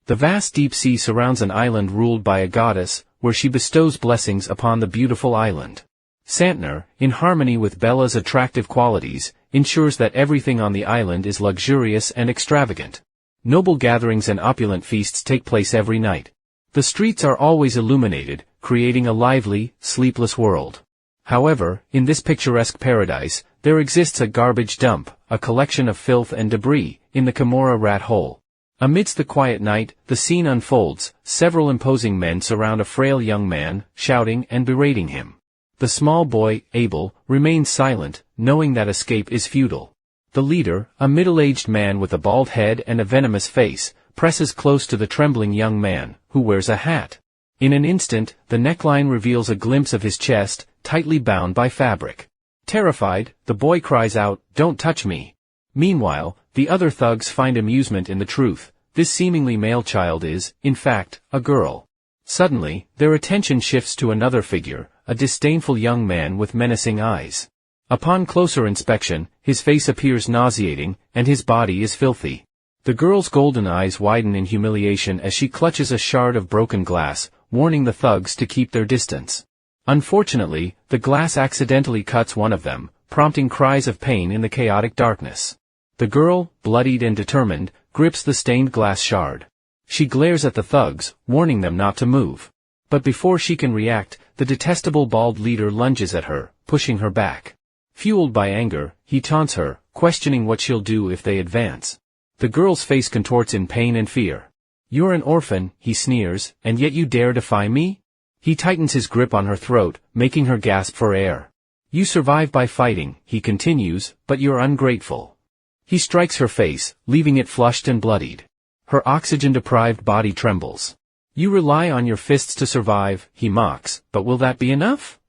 The vast deep sea surrounds an island ruled by a goddess, where she bestows blessings upon the beautiful island. Santner, in harmony with Bella's attractive qualities, ensures that everything on the island is luxurious and extravagant. Noble gatherings and opulent feasts take place every night. The streets are always illuminated, creating a lively, sleepless world. However, in this picturesque paradise, there exists a garbage dump, a collection of filth and debris, in the Kimura rat hole. Amidst the quiet night, the scene unfolds. Several imposing men surround a frail young man, shouting and berating him. The small boy, Abel, remains silent, knowing that escape is futile. The leader, a middle-aged man with a bald head and a venomous face, presses close to the trembling young man, who wears a hat. In an instant, the neckline reveals a glimpse of his chest, tightly bound by fabric. Terrified, the boy cries out, "Don't touch me." Meanwhile, the other thugs find amusement in the truth. This seemingly male child is, in fact, a girl. Suddenly, their attention shifts to another figure, a disdainful young man with menacing eyes. Upon closer inspection, his face appears nauseating, and his body is filthy. The girl's golden eyes widen in humiliation as she clutches a shard of broken glass, warning the thugs to keep their distance. Unfortunately, the glass accidentally cuts one of them, prompting cries of pain in the chaotic darkness. The girl, bloodied and determined, grips the stained glass shard. She glares at the thugs, warning them not to move. But before she can react, the detestable bald leader lunges at her, pushing her back. Fueled by anger, he taunts her, questioning what she'll do if they advance. The girl's face contorts in pain and fear. "You're an orphan," he sneers, "and yet you dare defy me?" He tightens his grip on her throat, making her gasp for air. "You survive by fighting," he continues, "but you're ungrateful." He strikes her face, leaving it flushed and bloodied. Her oxygen-deprived body trembles. "You rely on your fists to survive," he mocks, "but will that be enough?"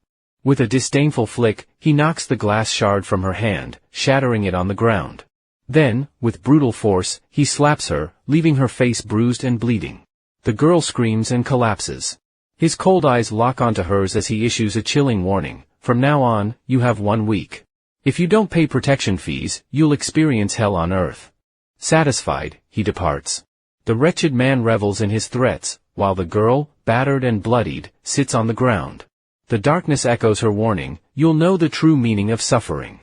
With a disdainful flick, he knocks the glass shard from her hand, shattering it on the ground. Then, with brutal force, he slaps her, leaving her face bruised and bleeding. The girl screams and collapses. His cold eyes lock onto hers as he issues a chilling warning. "From now on, you have 1 week. If you don't pay protection fees, you'll experience hell on earth." Satisfied, he departs. The wretched man revels in his threats, while the girl, battered and bloodied, sits on the ground. The darkness echoes her warning, "You'll know the true meaning of suffering."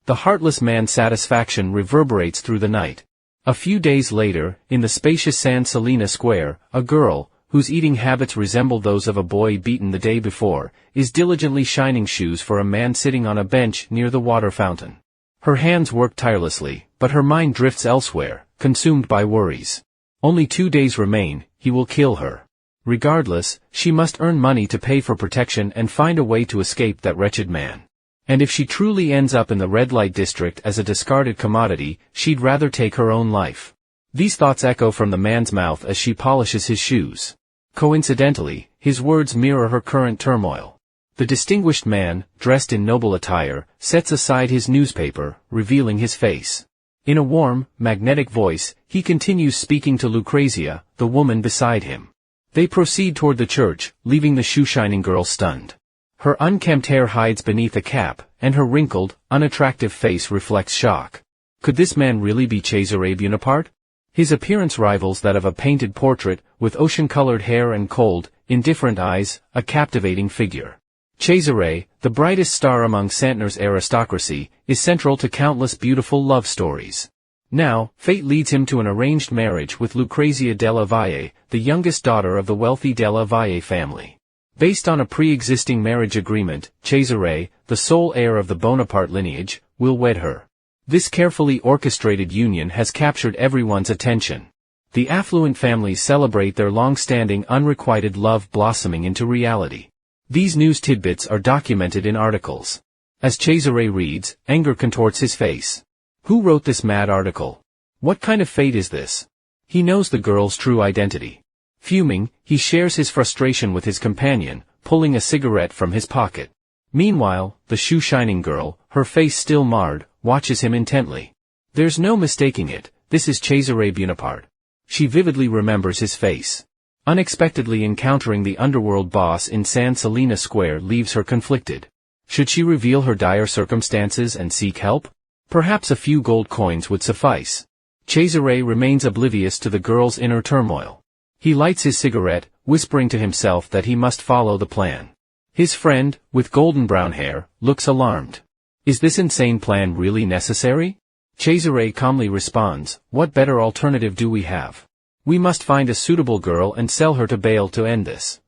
The heartless man's satisfaction reverberates through the night. A few days later, in the spacious San Selena Square, a girl, whose eating habits resemble those of a boy beaten the day before, is diligently shining shoes for a man sitting on a bench near the water fountain. Her hands work tirelessly, but her mind drifts elsewhere, consumed by worries. Only 2 days remain, he will kill her. Regardless, she must earn money to pay for protection and find a way to escape that wretched man. And if she truly ends up in the red light district as a discarded commodity, she'd rather take her own life. These thoughts echo from the man's mouth as she polishes his shoes. Coincidentally, his words mirror her current turmoil. The distinguished man, dressed in noble attire, sets aside his newspaper, revealing his face. In a warm, magnetic voice, he continues speaking to Lucrecia, the woman beside him. They proceed toward the church, leaving the shoe-shining girl stunned. Her unkempt hair hides beneath a cap, and her wrinkled, unattractive face reflects shock. Could this man really be Chesare Bonaparte? His appearance rivals that of a painted portrait, with ocean-colored hair and cold, indifferent eyes, a captivating figure. Chesare, the brightest star among Santner's aristocracy, is central to countless beautiful love stories. Now, fate leads him to an arranged marriage with Lucrecia della Valle, the youngest daughter of the wealthy della Valle family. Based on a pre-existing marriage agreement, Chesare, the sole heir of the Bonaparte lineage, will wed her. This carefully orchestrated union has captured everyone's attention. The affluent families celebrate their long-standing unrequited love blossoming into reality. These news tidbits are documented in articles. As Chesare reads, anger contorts his face. Who wrote this mad article? What kind of fate is this? He knows the girl's true identity. Fuming, he shares his frustration with his companion, pulling a cigarette from his pocket. Meanwhile, the shoe-shining girl, her face still marred, watches him intently. There's no mistaking it, this is Chesare Bonaparte. She vividly remembers his face. Unexpectedly encountering the underworld boss in San Selena Square leaves her conflicted. Should she reveal her dire circumstances and seek help? Perhaps a few gold coins would suffice. Chesare remains oblivious to the girl's inner turmoil. He lights his cigarette, whispering to himself that he must follow the plan. His friend, with golden brown hair, looks alarmed. Is this insane plan really necessary? Chesare calmly responds, what better alternative do we have? We must find a suitable girl and sell her to Baal to end this.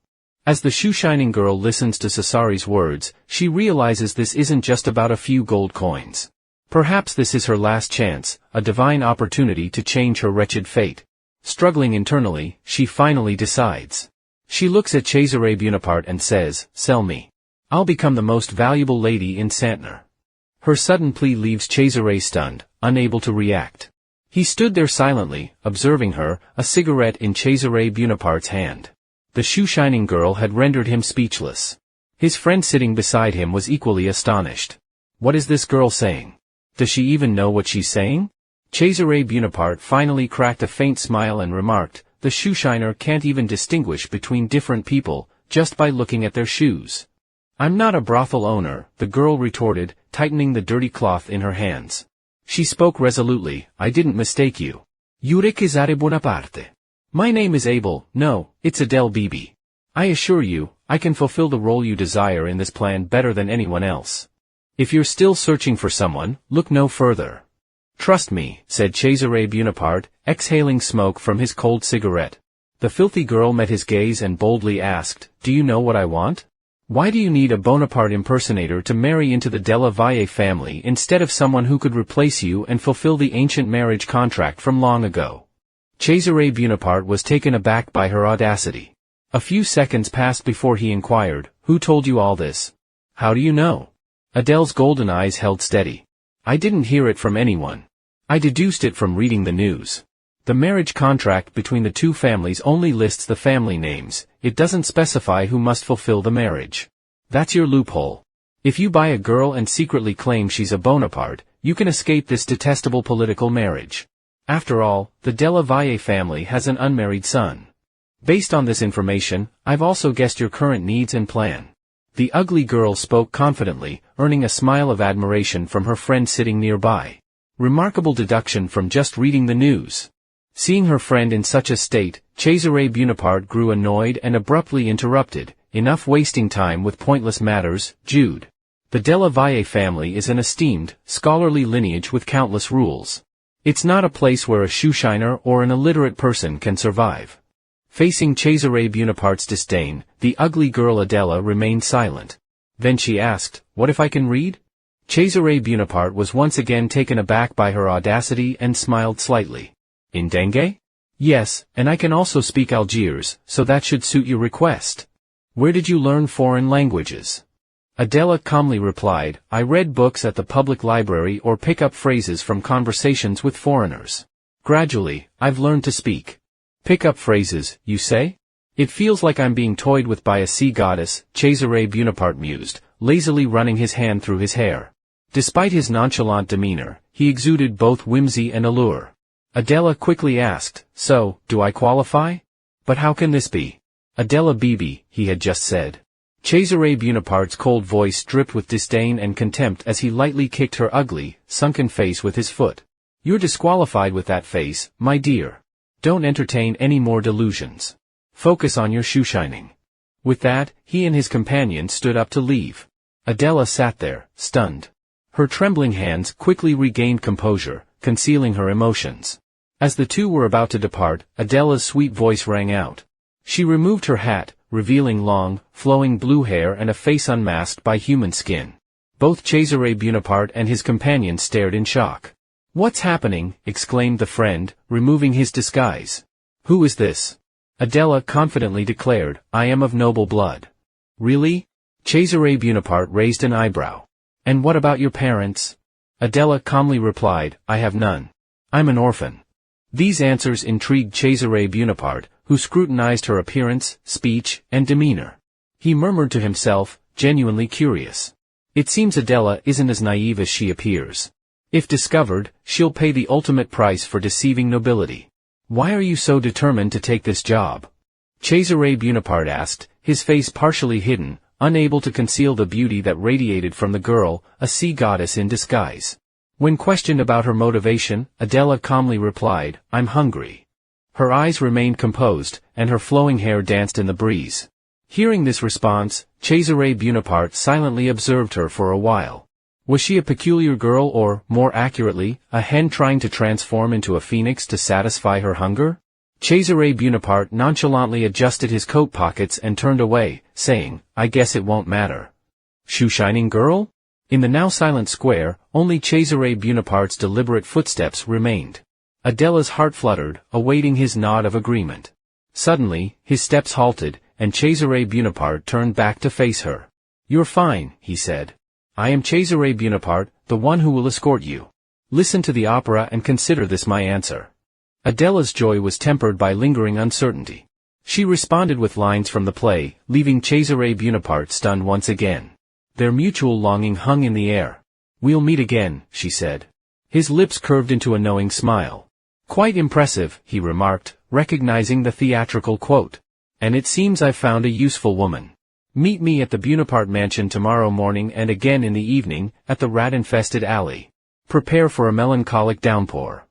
As the shoe-shining girl listens to Cesare's words, she realizes this isn't just about a few gold coins. Perhaps this is her last chance, a divine opportunity to change her wretched fate. Struggling internally, she finally decides. She looks at Chesare Bonaparte and says, sell me. I'll become the most valuable lady in Santner. Her sudden plea leaves Chesare stunned, unable to react. He stood there silently, observing her, a cigarette in Chesare Bonaparte's hand. The shoe-shining girl had rendered him speechless. His friend sitting beside him was equally astonished. What is this girl saying? Does she even know what she's saying? Chesare Bonaparte finally cracked a faint smile and remarked, the shoe-shiner can't even distinguish between different people, just by looking at their shoes. I'm not a brothel owner, the girl retorted, tightening the dirty cloth in her hands. She spoke resolutely, I didn't mistake you. You're Cesare Bonaparte. My name is Abel, no, it's Adele Bibi. I assure you, I can fulfill the role you desire in this plan better than anyone else. If you're still searching for someone, look no further. Trust me, said Chesare Bonaparte, exhaling smoke from his cold cigarette. The filthy girl met his gaze and boldly asked, do you know what I want? Why do you need a Bonaparte impersonator to marry into the Della Valle family instead of someone who could replace you and fulfill the ancient marriage contract from long ago? Cesare Bonaparte was taken aback by her audacity. A few seconds passed before he inquired, who told you all this? How do you know? Adele's golden eyes held steady. I didn't hear it from anyone. I deduced it from reading the news. The marriage contract between the two families only lists the family names, it doesn't specify who must fulfill the marriage. That's your loophole. If you buy a girl and secretly claim she's a Bonaparte, you can escape this detestable political marriage. After all, the Della Valle family has an unmarried son. Based on this information, I've also guessed your current needs and plan. The ugly girl spoke confidently, earning a smile of admiration from her friend sitting nearby. Remarkable deduction from just reading the news. Seeing her friend in such a state, Cesare Bonaparte grew annoyed and abruptly interrupted, enough wasting time with pointless matters, Jude. The Della Valle family is an esteemed, scholarly lineage with countless rules. It's not a place where a shoeshiner or an illiterate person can survive. Facing Cesare Bonaparte's disdain, the ugly girl Adela remained silent. Then she asked, what if I can read? Cesare Bonaparte was once again taken aback by her audacity and smiled slightly. In Dengue? Yes, and I can also speak Algiers, so that should suit your request. Where did you learn foreign languages? Adela calmly replied, I read books at the public library or pick up phrases from conversations with foreigners. Gradually, I've learned to speak. Pick up phrases, you say? It feels like I'm being toyed with by a sea goddess, Cesare Bonaparte mused, lazily running his hand through his hair. Despite his nonchalant demeanor, he exuded both whimsy and allure. Adela quickly asked, so, do I qualify? But how can this be? Adela Bibi, he had just said. Cesare Bonaparte's cold voice dripped with disdain and contempt as he lightly kicked her ugly, sunken face with his foot. You're disqualified with that face, my dear. Don't entertain any more delusions. Focus on your shoeshining. With that, he and his companion stood up to leave. Adela sat there, stunned. Her trembling hands quickly regained composure, concealing her emotions. As the two were about to depart, Adela's sweet voice rang out. She removed her hat, revealing long, flowing blue hair and a face unmasked by human skin. Both Cesare Bonaparte and his companion stared in shock. What's happening? Exclaimed the friend, removing his disguise. Who is this? Adela confidently declared, I am of noble blood. Really? Cesare Bonaparte raised an eyebrow. And what about your parents? Adela calmly replied, I have none. I'm an orphan. These answers intrigued Cesare Bonaparte, who scrutinized her appearance, speech, and demeanor. He murmured to himself, genuinely curious. It seems Adela isn't as naive as she appears. If discovered, she'll pay the ultimate price for deceiving nobility. Why are you so determined to take this job? Cesare Bonaparte asked, his face partially hidden, unable to conceal the beauty that radiated from the girl, a sea goddess in disguise. When questioned about her motivation, Adela calmly replied, I'm hungry. Her eyes remained composed, and her flowing hair danced in the breeze. Hearing this response, Chesare Bonaparte silently observed her for a while. Was she a peculiar girl or, more accurately, a hen trying to transform into a phoenix to satisfy her hunger? Chesare Bonaparte nonchalantly adjusted his coat pockets and turned away, saying, "I guess it won't matter." Shoe-shining girl? In the now silent square, only Chesare Bonaparte's deliberate footsteps remained. Adela's heart fluttered, awaiting his nod of agreement. Suddenly, his steps halted, and Chesare Bonaparte turned back to face her. "You're fine," he said. "I am Chesare Bonaparte, the one who will escort you. Listen to the opera and consider this my answer." Adela's joy was tempered by lingering uncertainty. She responded with lines from the play, leaving Chesare Bonaparte stunned once again. Their mutual longing hung in the air. "We'll meet again," she said. His lips curved into a knowing smile. "Quite impressive," he remarked, recognizing the theatrical quote. "And it seems I've found a useful woman. Meet me at the Bonaparte mansion tomorrow morning and again in the evening, at the rat-infested alley. Prepare for a melancholic downpour."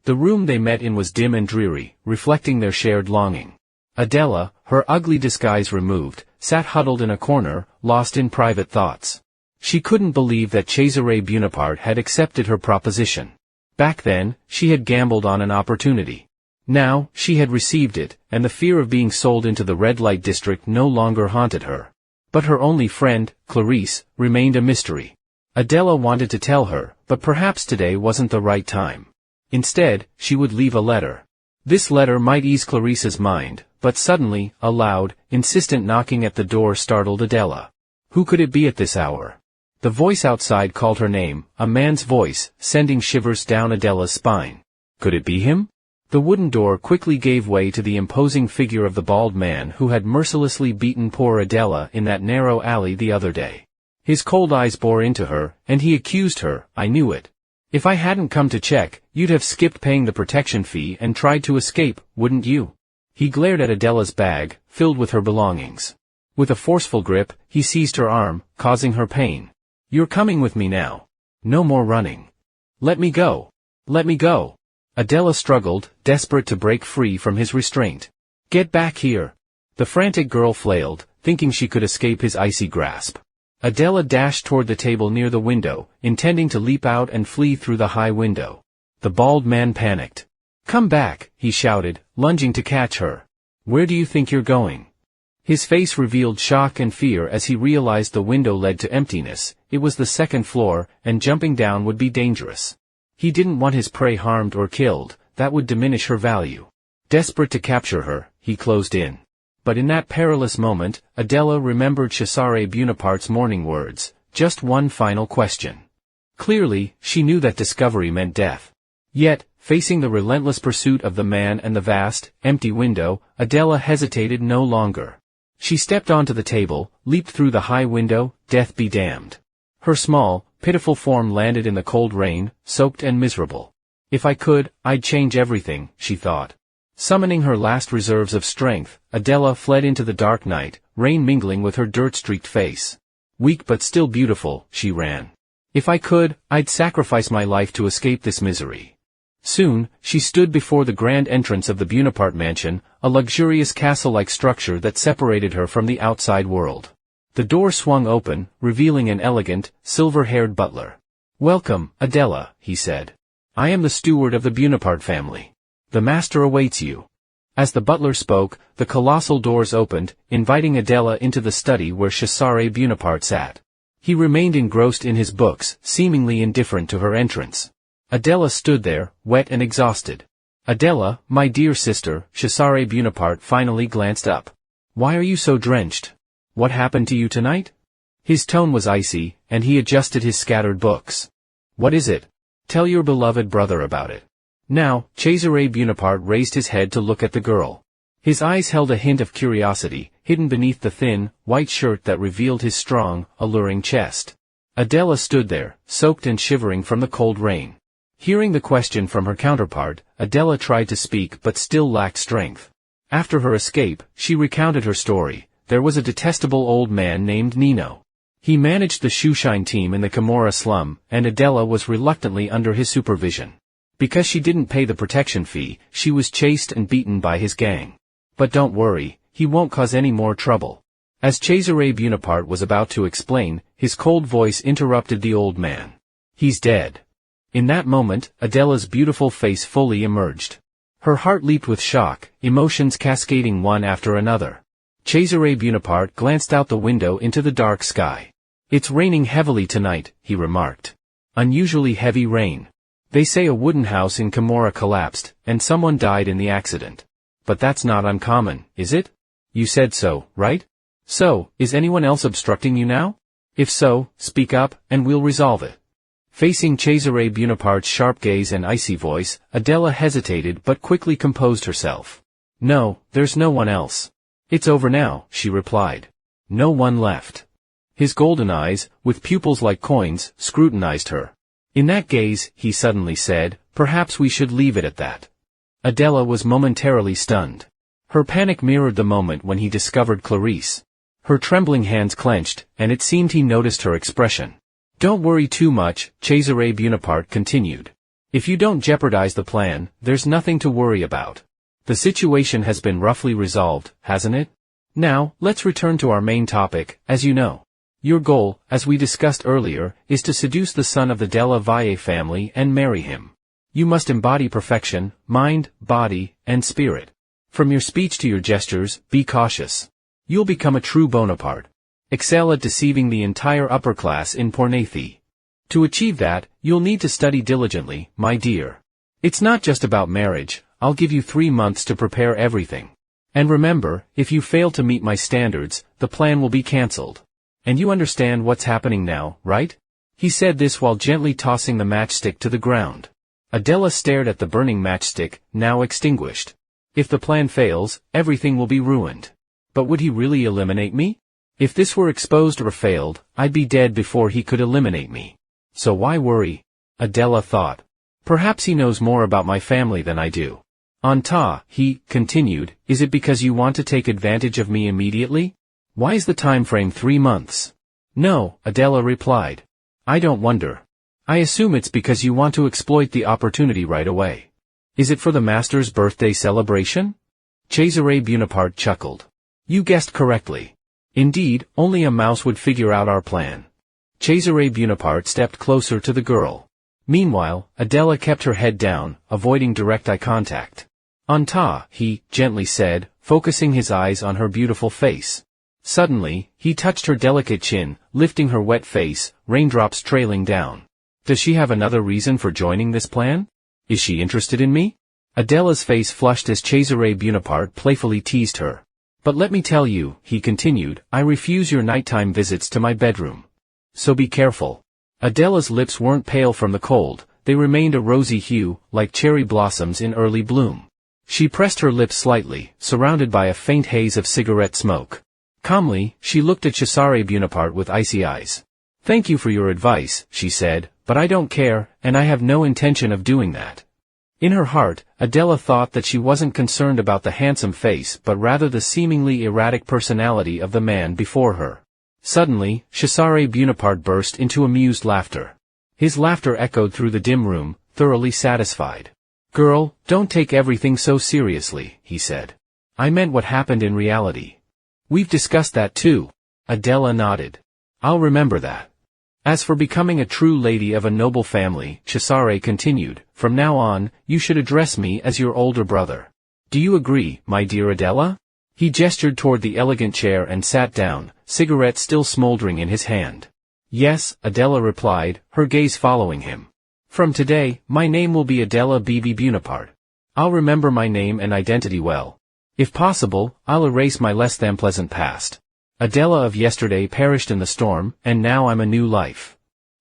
The room they met in was dim and dreary, reflecting their shared longing. Adela, her ugly disguise removed, sat huddled in a corner, lost in private thoughts. She couldn't believe that Chesare Bonaparte had accepted her proposition. Back then, she had gambled on an opportunity. Now, she had received it, and the fear of being sold into the red light district no longer haunted her. But her only friend, Clarice, remained a mystery. Adela wanted to tell her, but perhaps today wasn't the right time. Instead, she would leave a letter. This letter might ease Clarice's mind, but suddenly, a loud, insistent knocking at the door startled Adela. Who could it be at this hour? The voice outside called her name, a man's voice, sending shivers down Adela's spine. Could it be him? The wooden door quickly gave way to the imposing figure of the bald man who had mercilessly beaten poor Adela in that narrow alley the other day. His cold eyes bore into her, and he accused her, "I knew it. If I hadn't come to check, you'd have skipped paying the protection fee and tried to escape, wouldn't you?" He glared at Adela's bag, filled with her belongings. With a forceful grip, he seized her arm, causing her pain. "You're coming with me now. No more running. Let me go. Let me go." Adela struggled, desperate to break free from his restraint. "Get back here." The frantic girl flailed, thinking she could escape his icy grasp. Adela dashed toward the table near the window, intending to leap out and flee through the high window. The bald man panicked. "Come back," he shouted, lunging to catch her. "Where do you think you're going?" His face revealed shock and fear as he realized the window led to emptiness. It was the second floor, and jumping down would be dangerous. He didn't want his prey harmed or killed, that would diminish her value. Desperate to capture her, he closed in. But in that perilous moment, Adela remembered Chesare Bonaparte's morning words, just one final question. Clearly, she knew that discovery meant death. Yet, facing the relentless pursuit of the man and the vast, empty window, Adela hesitated no longer. She stepped onto the table, leaped through the high window, death be damned. Her small, pitiful form landed in the cold rain, soaked and miserable. "If I could, I'd change everything," she thought. Summoning her last reserves of strength, Adela fled into the dark night, rain mingling with her dirt-streaked face. Weak but still beautiful, she ran. "If I could, I'd sacrifice my life to escape this misery." Soon, she stood before the grand entrance of the Bonaparte mansion, a luxurious castle-like structure that separated her from the outside world. The door swung open, revealing an elegant, silver-haired butler. "Welcome, Adela," he said. "I am the steward of the Bonaparte family. The master awaits you." As the butler spoke, the colossal doors opened, inviting Adela into the study where Chesare Bonaparte sat. He remained engrossed in his books, seemingly indifferent to her entrance. Adela stood there, wet and exhausted. "Adela, my dear sister," Chesare Bonaparte finally glanced up. "Why are you so drenched? What happened to you tonight?" His tone was icy, and he adjusted his scattered books. "What is it? Tell your beloved brother about it." Now, Chesare Bonaparte raised his head to look at the girl. His eyes held a hint of curiosity, hidden beneath the thin, white shirt that revealed his strong, alluring chest. Adela stood there, soaked and shivering from the cold rain. Hearing the question from her counterpart, Adela tried to speak but still lacked strength. After her escape, she recounted her story. There was a detestable old man named Nino. He managed the shoeshine team in the Camorra slum, and Adela was reluctantly under his supervision. Because she didn't pay the protection fee, she was chased and beaten by his gang. But don't worry, he won't cause any more trouble. As Cesare Bonaparte was about to explain, his cold voice interrupted the old man. He's dead. In that moment, Adela's beautiful face fully emerged. Her heart leaped with shock, emotions cascading one after another. Cesare Bonaparte glanced out the window into the dark sky. It's raining heavily tonight, he remarked. Unusually heavy rain. They say a wooden house in Camorra collapsed, and someone died in the accident. But that's not uncommon, is it? You said so, right? So, is anyone else obstructing you now? If so, speak up, and we'll resolve it. Facing Cesare Bonaparte's sharp gaze and icy voice, Adela hesitated but quickly composed herself. No, there's no one else. It's over now, she replied. No one left. His golden eyes, with pupils like coins, scrutinized her. In that gaze, he suddenly said, perhaps we should leave it at that. Adela was momentarily stunned. Her panic mirrored the moment when he discovered Clarice. Her trembling hands clenched, and it seemed he noticed her expression. Don't worry too much, Cesare Bonaparte continued. If you don't jeopardize the plan, there's nothing to worry about. The situation has been roughly resolved, hasn't it? Now, let's return to our main topic, as you know. Your goal, as we discussed earlier, is to seduce the son of the Della Valle family and marry him. You must embody perfection, mind, body, and spirit. From your speech to your gestures, be cautious. You'll become a true Bonaparte. Excel at deceiving the entire upper class in Pornathy. To achieve that, you'll need to study diligently, my dear. It's not just about marriage, I'll give you 3 months to prepare everything. And remember, if you fail to meet my standards, the plan will be cancelled. And you understand what's happening now, right? He said this while gently tossing the matchstick to the ground. Adela stared at the burning matchstick, now extinguished. If the plan fails, everything will be ruined. But would he really eliminate me? If this were exposed or failed, I'd be dead before he could eliminate me. So why worry? Adela thought. Perhaps he knows more about my family than I do. He continued, is it because you want to take advantage of me immediately? Why is the time frame 3 months? No, Adela replied. I don't wonder. I assume it's because you want to exploit the opportunity right away. Is it for the master's birthday celebration? Cesare Bonaparte chuckled. You guessed correctly. Indeed, only a mouse would figure out our plan. Cesare Bonaparte stepped closer to the girl. Meanwhile, Adela kept her head down, avoiding direct eye contact. He gently said, focusing his eyes on her beautiful face. Suddenly, he touched her delicate chin, lifting her wet face, raindrops trailing down. Does she have another reason for joining this plan? Is she interested in me? Adela's face flushed as Cesare Bonaparte playfully teased her. But let me tell you, he continued, I refuse your nighttime visits to my bedroom. So be careful. Adela's lips weren't pale from the cold, they remained a rosy hue, like cherry blossoms in early bloom. She pressed her lips slightly, surrounded by a faint haze of cigarette smoke. Calmly, she looked at Cesare Bonaparte with icy eyes. Thank you for your advice, she said, but I don't care, and I have no intention of doing that. In her heart, Adela thought that she wasn't concerned about the handsome face but rather the seemingly erratic personality of the man before her. Suddenly, Cesare Bonaparte burst into amused laughter. His laughter echoed through the dim room, thoroughly satisfied. Girl, don't take everything so seriously, he said. I meant what happened in reality. We've discussed that too. Adela nodded. I'll remember that. As for becoming a true lady of a noble family, Chesare continued, from now on, you should address me as your older brother. Do you agree, my dear Adela? He gestured toward the elegant chair and sat down, cigarette still smoldering in his hand. Yes, Adela replied, her gaze following him. From today, my name will be Adela Bibi Bonaparte. I'll remember my name and identity well. If possible, I'll erase my less than pleasant past. Adela of yesterday perished in the storm, and now I'm a new life.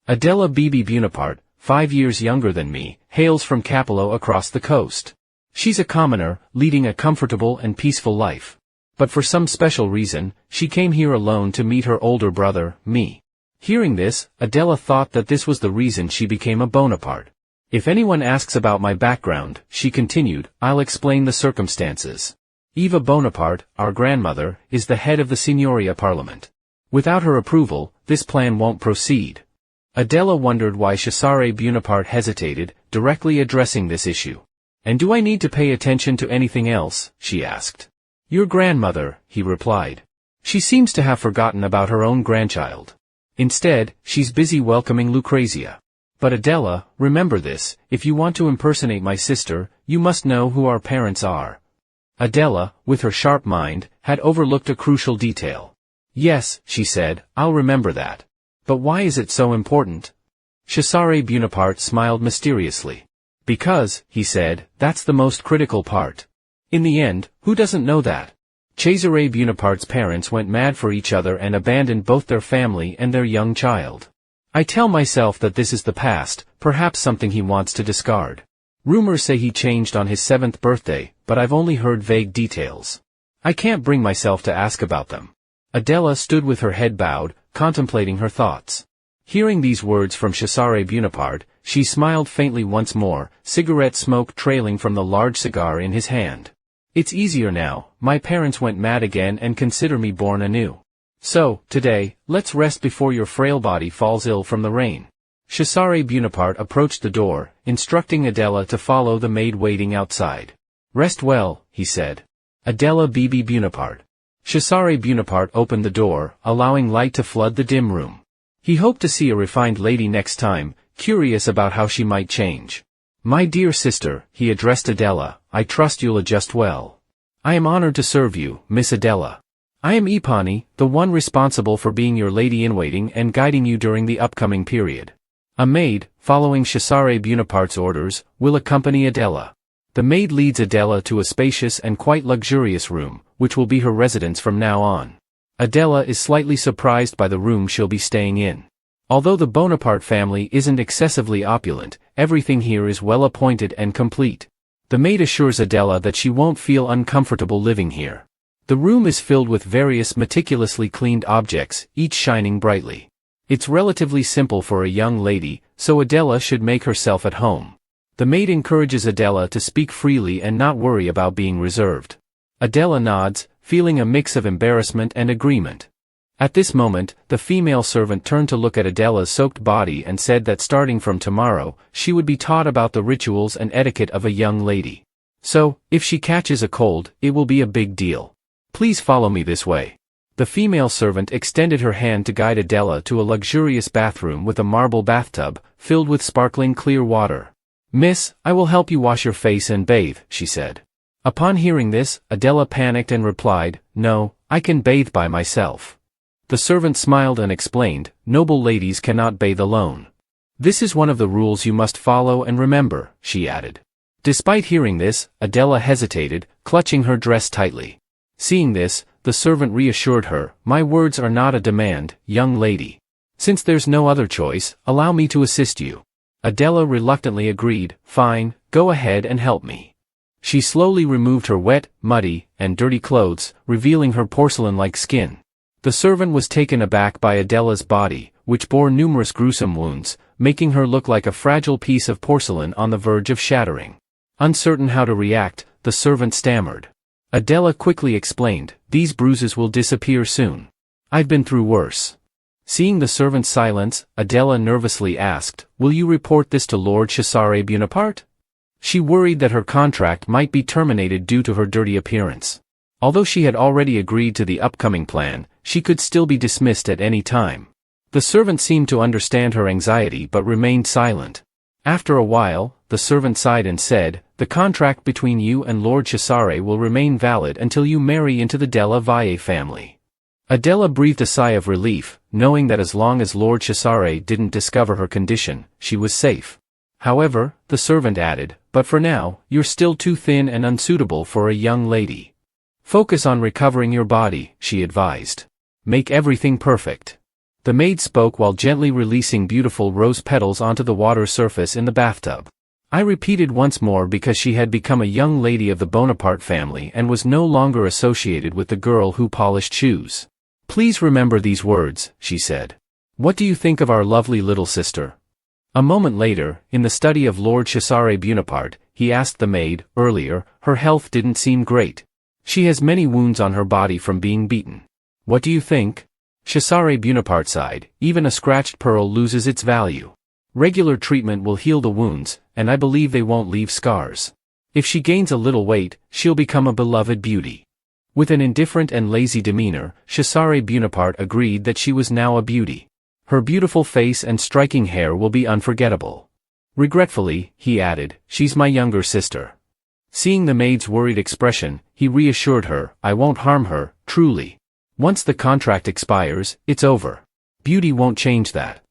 Adela Bibi Bonaparte, 5 years younger than me, hails from Capello across the coast. She's a commoner, leading a comfortable and peaceful life. But for some special reason, she came here alone to meet her older brother, me. Hearing this, Adela thought that this was the reason she became a Bonaparte. If anyone asks about my background, she continued, I'll explain the circumstances. Eva Bonaparte, our grandmother, is the head of the Signoria Parliament. Without her approval, this plan won't proceed. Adela wondered why Chesare Bonaparte hesitated, directly addressing this issue. "And do I need to pay attention to anything else?" she asked. "Your grandmother," he replied. "She seems to have forgotten about her own grandchild. Instead, she's busy welcoming Lucrecia. But Adela, remember this, if you want to impersonate my sister, you must know who our parents are." Adela, with her sharp mind, had overlooked a crucial detail. "Yes," she said, "I'll remember that. But why is it so important?" Chesare Bonaparte smiled mysteriously. "Because," he said, "that's the most critical part. In the end, who doesn't know that? Chesare Bonaparte's parents went mad for each other and abandoned both their family and their young child. I tell myself that this is the past, perhaps something he wants to discard. Rumors say he changed on his 7th birthday, but I've only heard vague details. I can't bring myself to ask about them." Adela stood with her head bowed, contemplating her thoughts. Hearing these words from Chesare Bonaparte, she smiled faintly once more, cigarette smoke trailing from the large cigar in his hand. "It's easier now, my parents went mad again and consider me born anew. So, today, let's rest before your frail body falls ill from the rain." Chesare Bonaparte approached the door, instructing Adela to follow the maid waiting outside. "Rest well," he said. Adela Bibi Bonaparte. Chesare Bonaparte opened the door, allowing light to flood the dim room. He hoped to see a refined lady next time, curious about how she might change. "My dear sister," he addressed Adela, "I trust you'll adjust well. I am honored to serve you, Miss Adela. I am Ipani, the one responsible for being your lady-in-waiting and guiding you during the upcoming period. A maid, following Chesare Bonaparte's orders, will accompany Adela. The maid leads Adela to a spacious and quite luxurious room, which will be her residence from now on. Adela is slightly surprised by the room she'll be staying in. Although the Bonaparte family isn't excessively opulent, everything here is well appointed and complete. The maid assures Adela that she won't feel uncomfortable living here. The room is filled with various meticulously cleaned objects, each shining brightly. It's relatively simple for a young lady, so Adela should make herself at home. The maid encourages Adela to speak freely and not worry about being reserved. Adela nods, feeling a mix of embarrassment and agreement. At this moment, the female servant turned to look at Adela's soaked body and said that starting from tomorrow, she would be taught about the rituals and etiquette of a young lady. So, if she catches a cold, it will be a big deal. Please follow me this way. The female servant extended her hand to guide Adela to a luxurious bathroom with a marble bathtub, filled with sparkling clear water. "Miss, I will help you wash your face and bathe," she said. Upon hearing this, Adela panicked and replied, "No, I can bathe by myself." The servant smiled and explained, "Noble ladies cannot bathe alone. This is one of the rules you must follow and remember," she added. Despite hearing this, Adela hesitated, clutching her dress tightly. Seeing this, the servant reassured her, "My words are not a demand, young lady. Since there's no other choice, allow me to assist you." Adela reluctantly agreed, "Fine, go ahead and help me." She slowly removed her wet, muddy, and dirty clothes, revealing her porcelain-like skin. The servant was taken aback by Adela's body, which bore numerous gruesome wounds, making her look like a fragile piece of porcelain on the verge of shattering. Uncertain how to react, the servant stammered. Adela quickly explained, "These bruises will disappear soon. I've been through worse." Seeing the servant's silence, Adela nervously asked, "Will you report this to Lord Chesare Bonaparte?" She worried that her contract might be terminated due to her dirty appearance. Although she had already agreed to the upcoming plan, she could still be dismissed at any time. The servant seemed to understand her anxiety but remained silent. After a while, the servant sighed and said, "The contract between you and Lord Chesare will remain valid until you marry into the Della Valle family." Adela breathed a sigh of relief, knowing that as long as Lord Chesare didn't discover her condition, she was safe. However, the servant added, "But for now, you're still too thin and unsuitable for a young lady. Focus on recovering your body," she advised. "Make everything perfect." The maid spoke while gently releasing beautiful rose petals onto the water surface in the bathtub. I repeated once more because she had become a young lady of the Bonaparte family and was no longer associated with the girl who polished shoes. "Please remember these words," she said. "What do you think of our lovely little sister?" A moment later, in the study of Lord Chesare Bonaparte, he asked the maid, "Earlier, her health didn't seem great. She has many wounds on her body from being beaten. What do you think?" Chesare Bonaparte sighed, even a scratched pearl loses its value. Regular treatment will heal the wounds, and I believe they won't leave scars. If she gains a little weight, she'll become a beloved beauty. With an indifferent and lazy demeanor, Chesare Bonaparte agreed that she was now a beauty. Her beautiful face and striking hair will be unforgettable. Regretfully, he added, she's my younger sister. Seeing the maid's worried expression, he reassured her, I won't harm her, truly. Once the contract expires, it's over. Beauty won't change that.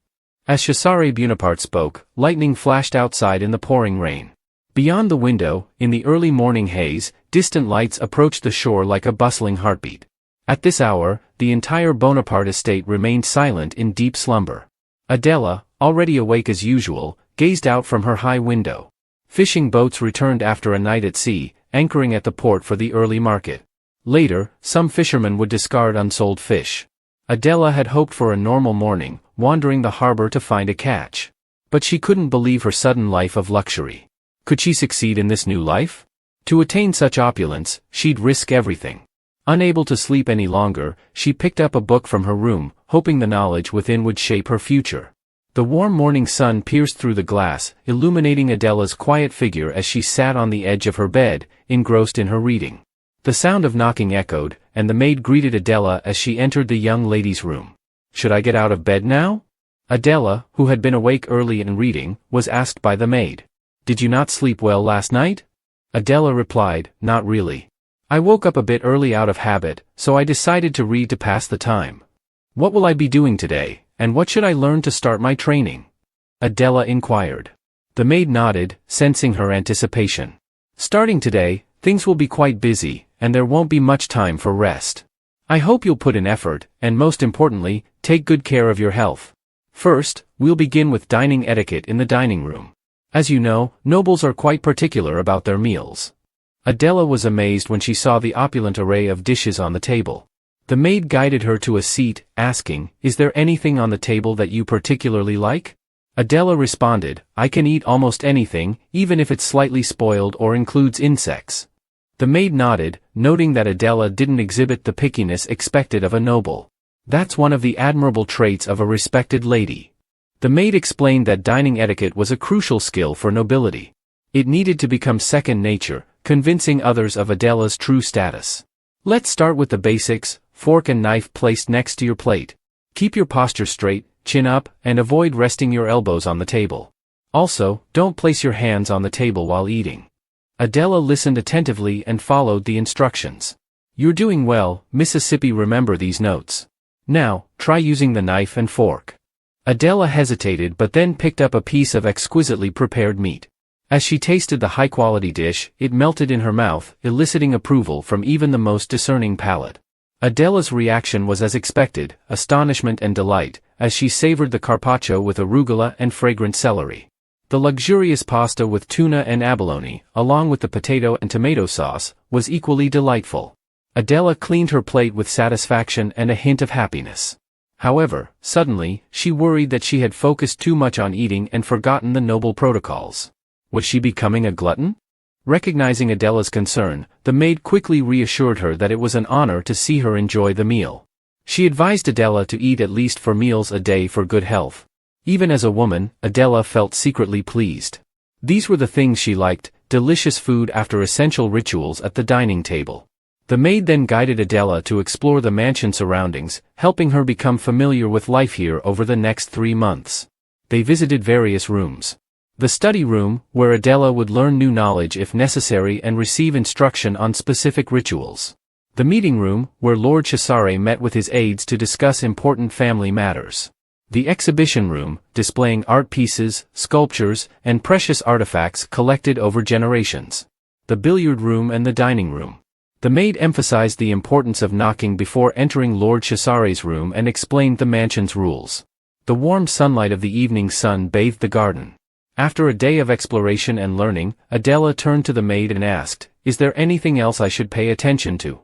As Chesare Bonaparte spoke, lightning flashed outside in the pouring rain. Beyond the window, in the early morning haze, distant lights approached the shore like a bustling heartbeat. At this hour, the entire Bonaparte estate remained silent in deep slumber. Adela, already awake as usual, gazed out from her high window. Fishing boats returned after a night at sea, anchoring at the port for the early market. Later, some fishermen would discard unsold fish. Adela had hoped for a normal morning, wandering the harbor to find a catch. But she couldn't believe her sudden life of luxury. Could she succeed in this new life? To attain such opulence, she'd risk everything. Unable to sleep any longer, she picked up a book from her room, hoping the knowledge within would shape her future. The warm morning sun pierced through the glass, illuminating Adela's quiet figure as she sat on the edge of her bed, engrossed in her reading. The sound of knocking echoed, and the maid greeted Adela as she entered the young lady's room. Should I get out of bed now? Adela, who had been awake early and reading, was asked by the maid. Did you not sleep well last night? Adela replied, not really. I woke up a bit early out of habit, so I decided to read to pass the time. What will I be doing today, and what should I learn to start my training? Adela inquired. The maid nodded, sensing her anticipation. Starting today, things will be quite busy, and there won't be much time for rest. I hope you'll put in effort, and most importantly, take good care of your health. First, we'll begin with dining etiquette in the dining room. As you know, nobles are quite particular about their meals. Adela was amazed when she saw the opulent array of dishes on the table. The maid guided her to a seat, asking, is there anything on the table that you particularly like? Adela responded, I can eat almost anything, even if it's slightly spoiled or includes insects. The maid nodded, noting that Adela didn't exhibit the pickiness expected of a noble. That's one of the admirable traits of a respected lady. The maid explained that dining etiquette was a crucial skill for nobility. It needed to become second nature, convincing others of Adela's true status. Let's start with the basics, fork and knife placed next to your plate. Keep your posture straight, chin up, and avoid resting your elbows on the table. Also, don't place your hands on the table while eating. Adela listened attentively and followed the instructions. You're doing well, Mississippi. Remember these notes. Now, try using the knife and fork. Adela hesitated but then picked up a piece of exquisitely prepared meat. As she tasted the high-quality dish, it melted in her mouth, eliciting approval from even the most discerning palate. Adela's reaction was as expected, astonishment and delight, as she savored the carpaccio with arugula and fragrant celery. The luxurious pasta with tuna and abalone, along with the potato and tomato sauce, was equally delightful. Adela cleaned her plate with satisfaction and a hint of happiness. However, suddenly, she worried that she had focused too much on eating and forgotten the noble protocols. Was she becoming a glutton? Recognizing Adela's concern, the maid quickly reassured her that it was an honor to see her enjoy the meal. She advised Adela to eat at least 4 meals a day for good health. Even as a woman, Adela felt secretly pleased. These were the things she liked, delicious food after essential rituals at the dining table. The maid then guided Adela to explore the mansion surroundings, helping her become familiar with life here over the next 3 months. They visited various rooms. The study room, where Adela would learn new knowledge if necessary and receive instruction on specific rituals. The meeting room, where Lord Chesare met with his aides to discuss important family matters. The exhibition room, displaying art pieces, sculptures, and precious artifacts collected over generations. The billiard room and the dining room. The maid emphasized the importance of knocking before entering Lord Chesare's room and explained the mansion's rules. The warm sunlight of the evening sun bathed the garden. After a day of exploration and learning, Adela turned to the maid and asked, "Is there anything else I should pay attention to?"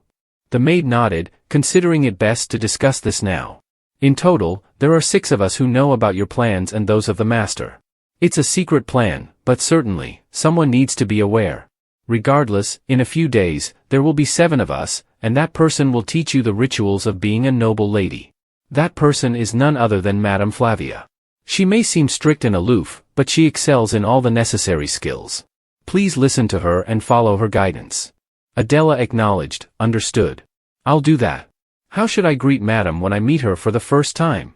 The maid nodded, considering it best to discuss this now. "In total, there are 6 of us who know about your plans and those of the master. It's a secret plan, but certainly, someone needs to be aware. Regardless, in a few days, there will be 7 of us, and that person will teach you the rituals of being a noble lady. That person is none other than Madame Flavia. She may seem strict and aloof, but she excels in all the necessary skills. Please listen to her and follow her guidance. Adela acknowledged, understood. I'll do that. How should I greet Madame when I meet her for the first time?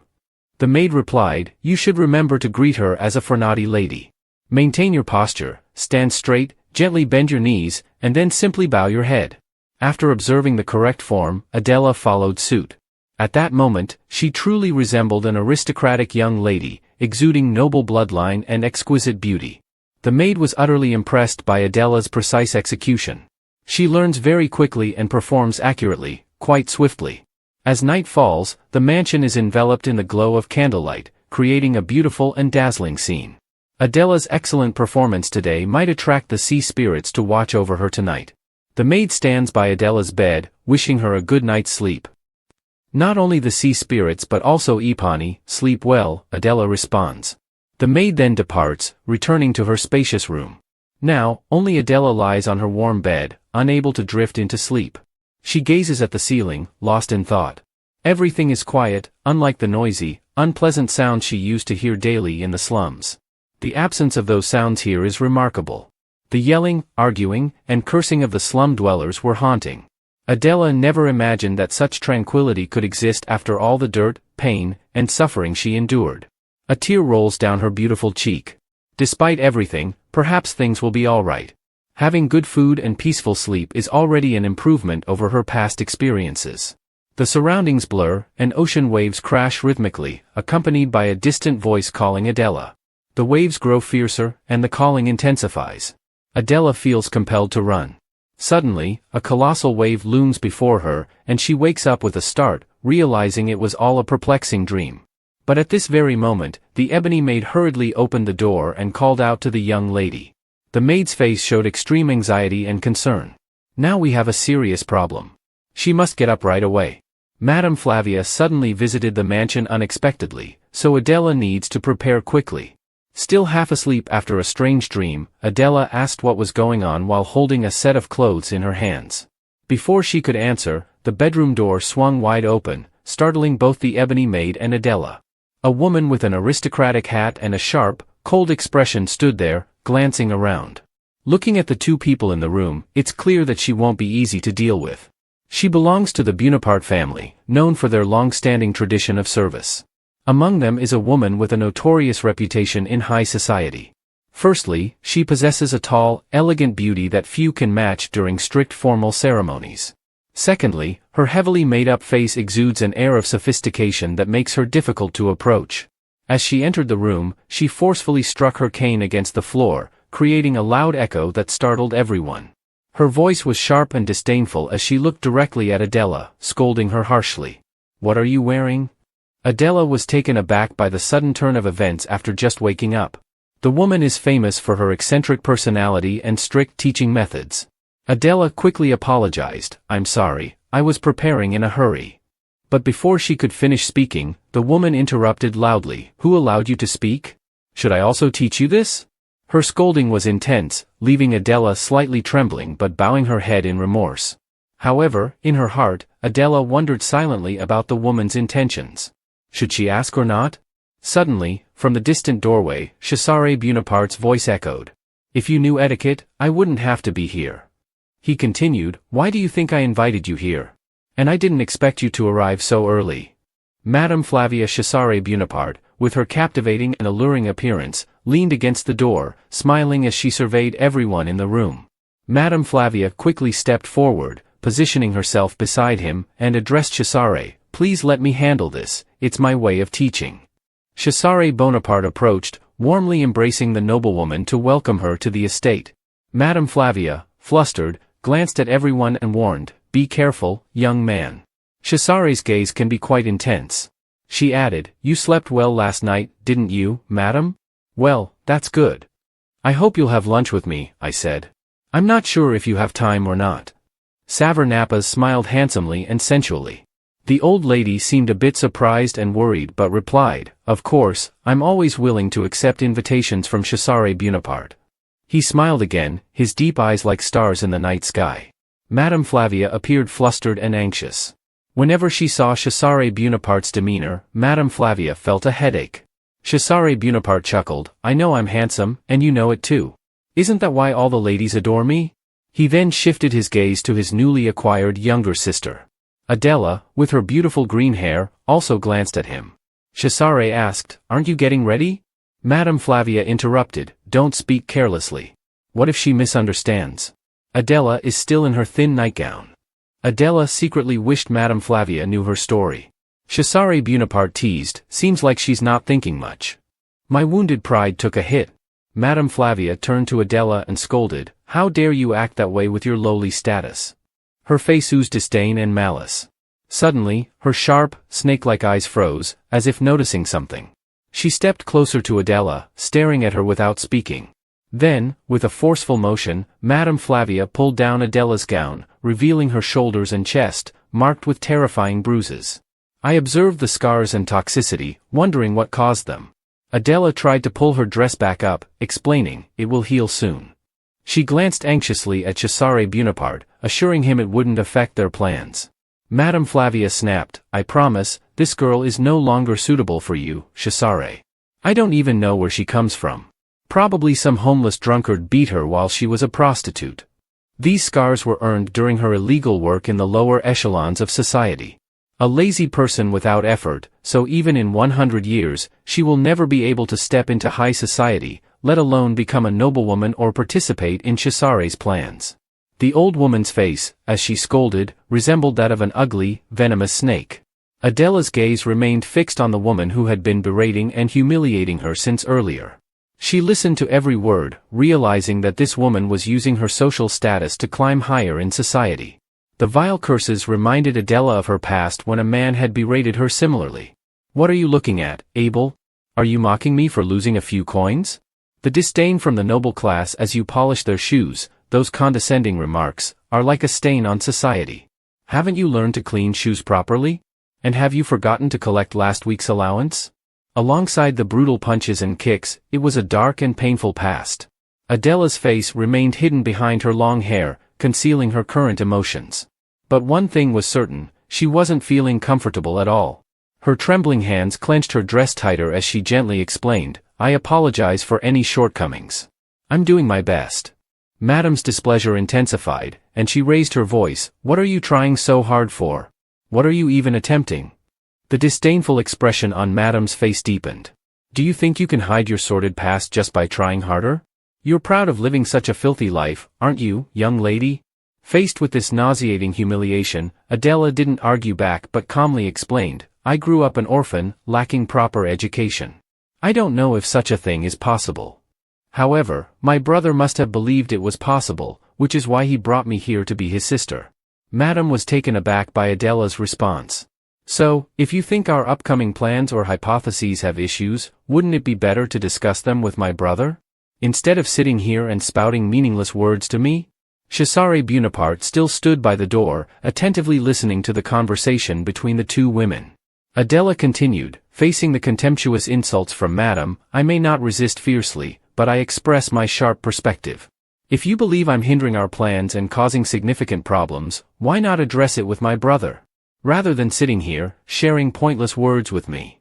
The maid replied, you should remember to greet her as a Fernati lady. Maintain your posture, stand straight, gently bend your knees, and then simply bow your head. After observing the correct form, Adela followed suit. At that moment, she truly resembled an aristocratic young lady, exuding noble bloodline and exquisite beauty. The maid was utterly impressed by Adela's precise execution. She learns very quickly and performs accurately, quite swiftly. As night falls, the mansion is enveloped in the glow of candlelight, creating a beautiful and dazzling scene. Adela's excellent performance today might attract the sea spirits to watch over her tonight. The maid stands by Adela's bed, wishing her a good night's sleep. Not only the sea spirits but also Ipani, sleep well, Adela responds. The maid then departs, returning to her spacious room. Now, only Adela lies on her warm bed, unable to drift into sleep. She gazes at the ceiling, lost in thought. Everything is quiet, unlike the noisy, unpleasant sounds she used to hear daily in the slums. The absence of those sounds here is remarkable. The yelling, arguing, and cursing of the slum dwellers were haunting. Adela never imagined that such tranquility could exist after all the dirt, pain, and suffering she endured. A tear rolls down her beautiful cheek. Despite everything, perhaps things will be all right. Having good food and peaceful sleep is already an improvement over her past experiences. The surroundings blur, and ocean waves crash rhythmically, accompanied by a distant voice calling Adela. The waves grow fiercer, and the calling intensifies. Adela feels compelled to run. Suddenly, a colossal wave looms before her, and she wakes up with a start, realizing it was all a perplexing dream. But at this very moment, the ebony maid hurriedly opened the door and called out to the young lady. The maid's face showed extreme anxiety and concern. Now we have a serious problem. She must get up right away. Madame Flavia suddenly visited the mansion unexpectedly, so Adela needs to prepare quickly. Still half asleep after a strange dream, Adela asked what was going on while holding a set of clothes in her hands. Before she could answer, the bedroom door swung wide open, startling both the ebony maid and Adela. A woman with an aristocratic hat and a sharp, cold expression stood there, glancing around. Looking at the two people in the room, it's clear that she won't be easy to deal with. She belongs to the Bonaparte family, known for their long-standing tradition of service. Among them is a woman with a notorious reputation in high society. Firstly, she possesses a tall, elegant beauty that few can match during strict formal ceremonies. Secondly, her heavily made-up face exudes an air of sophistication that makes her difficult to approach. As she entered the room, she forcefully struck her cane against the floor, creating a loud echo that startled everyone. Her voice was sharp and disdainful as she looked directly at Adela, scolding her harshly. "What are you wearing?" Adela was taken aback by the sudden turn of events after just waking up. The woman is famous for her eccentric personality and strict teaching methods. Adela quickly apologized. "I'm sorry, I was preparing in a hurry." But before she could finish speaking, the woman interrupted loudly. "Who allowed you to speak? Should I also teach you this?" Her scolding was intense, leaving Adela slightly trembling but bowing her head in remorse. However, in her heart, Adela wondered silently about the woman's intentions. Should she ask or not? Suddenly, from the distant doorway, Chesare Bonaparte's voice echoed. "If you knew etiquette, I wouldn't have to be here." He continued, "Why do you think I invited you here? And I didn't expect you to arrive so early." Madame Flavia Chesare Bonaparte, with her captivating and alluring appearance, leaned against the door, smiling as she surveyed everyone in the room. Madame Flavia quickly stepped forward, positioning herself beside him, and addressed Chesare. "Please let me handle this, it's my way of teaching." Cesare Bonaparte approached, warmly embracing the noblewoman to welcome her to the estate. Madame Flavia, flustered, glanced at everyone and warned, "Be careful, young man. Cesare's gaze can be quite intense." She added, "You slept well last night, didn't you, madam? Well, that's good. I hope you'll have lunch with me," I said. "I'm not sure if you have time or not." Savernappas smiled handsomely and sensually. The old lady seemed a bit surprised and worried but replied, "Of course, I'm always willing to accept invitations from Cesare Bonaparte." He smiled again, his deep eyes like stars in the night sky. Madame Flavia appeared flustered and anxious. Whenever she saw Chesare Buonaparte's demeanor, Madame Flavia felt a headache. Chesare Buonaparte chuckled, I know I'm handsome, and you know it too. Isn't that why all the ladies adore me? He then shifted his gaze to his newly acquired younger sister. Adela, with her beautiful green hair, also glanced at him. Chesare asked, aren't you getting ready? Madame Flavia interrupted, don't speak carelessly. What if she misunderstands? Adela is still in her thin nightgown. Adela secretly wished Madame Flavia knew her story. Chesare Buonaparte teased, seems like she's not thinking much. My wounded pride took a hit. Madame Flavia turned to Adela and scolded, how dare you act that way with your lowly status? Her face oozed disdain and malice. Suddenly, her sharp, snake-like eyes froze, as if noticing something. She stepped closer to Adela, staring at her without speaking. Then, with a forceful motion, Madame Flavia pulled down Adela's gown, revealing her shoulders and chest, marked with terrifying bruises. I observed the scars and toxicity, wondering what caused them. Adela tried to pull her dress back up, explaining, it will heal soon. She glanced anxiously at Chesare Buonaparte, assuring him it wouldn't affect their plans. Madame Flavia snapped, I promise, this girl is no longer suitable for you, Chesare. I don't even know where she comes from. Probably some homeless drunkard beat her while she was a prostitute. These scars were earned during her illegal work in the lower echelons of society. A lazy person without effort, so even in 100 years, she will never be able to step into high society, let alone become a noblewoman or participate in Chesare's plans. The old woman's face, as she scolded, resembled that of an ugly, venomous snake. Adela's gaze remained fixed on the woman who had been berating and humiliating her since earlier. She listened to every word, realizing that this woman was using her social status to climb higher in society. The vile curses reminded Adela of her past when a man had berated her similarly. What are you looking at, Abel? Are you mocking me for losing a few coins? The disdain from the noble class as you polish their shoes, those condescending remarks, are like a stain on society. Haven't you learned to clean shoes properly? And have you forgotten to collect last week's allowance? Alongside the brutal punches and kicks, it was a dark and painful past. Adela's face remained hidden behind her long hair, concealing her current emotions. But one thing was certain, she wasn't feeling comfortable at all. Her trembling hands clenched her dress tighter as she gently explained, I apologize for any shortcomings. I'm doing my best. Madame's displeasure intensified, and she raised her voice, what are you trying so hard for? What are you even attempting? The disdainful expression on Madame's face deepened. Do you think you can hide your sordid past just by trying harder? You're proud of living such a filthy life, aren't you, young lady? Faced with this nauseating humiliation, Adela didn't argue back but calmly explained, I grew up an orphan, lacking proper education. I don't know if such a thing is possible. However, my brother must have believed it was possible, which is why he brought me here to be his sister. Madame was taken aback by Adela's response. So, if you think our upcoming plans or hypotheses have issues, wouldn't it be better to discuss them with my brother? Instead of sitting here and spouting meaningless words to me? Chesare Buonaparte still stood by the door, attentively listening to the conversation between the two women. Adela continued, facing the contemptuous insults from Madame, I may not resist fiercely, but I express my sharp perspective. If you believe I'm hindering our plans and causing significant problems, why not address it with my brother? Rather than sitting here, sharing pointless words with me.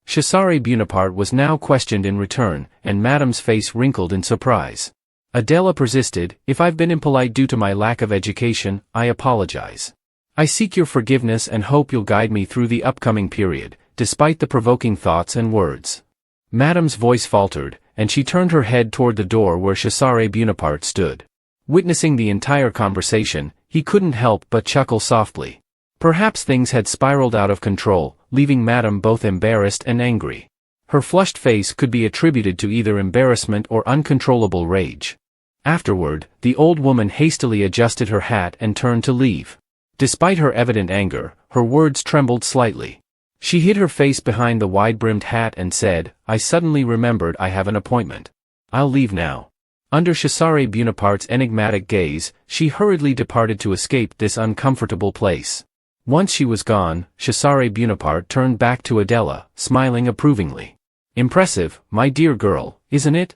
Chesare Buonaparte was now questioned in return, and Madame's face wrinkled in surprise. Adela persisted, if I've been impolite due to my lack of education, I apologize. I seek your forgiveness and hope you'll guide me through the upcoming period, despite the provoking thoughts and words. Madame's voice faltered, and she turned her head toward the door where Chesare Buonaparte stood. Witnessing the entire conversation, he couldn't help but chuckle softly. Perhaps things had spiraled out of control, leaving Madame both embarrassed and angry. Her flushed face could be attributed to either embarrassment or uncontrollable rage. Afterward, the old woman hastily adjusted her hat and turned to leave. Despite her evident anger, her words trembled slightly. She hid her face behind the wide-brimmed hat and said, I suddenly remembered I have an appointment. I'll leave now. Under Chesare Buonaparte's enigmatic gaze, she hurriedly departed to escape this uncomfortable place. Once she was gone, Chesare Buonaparte turned back to Adela, smiling approvingly. Impressive, my dear girl, isn't it?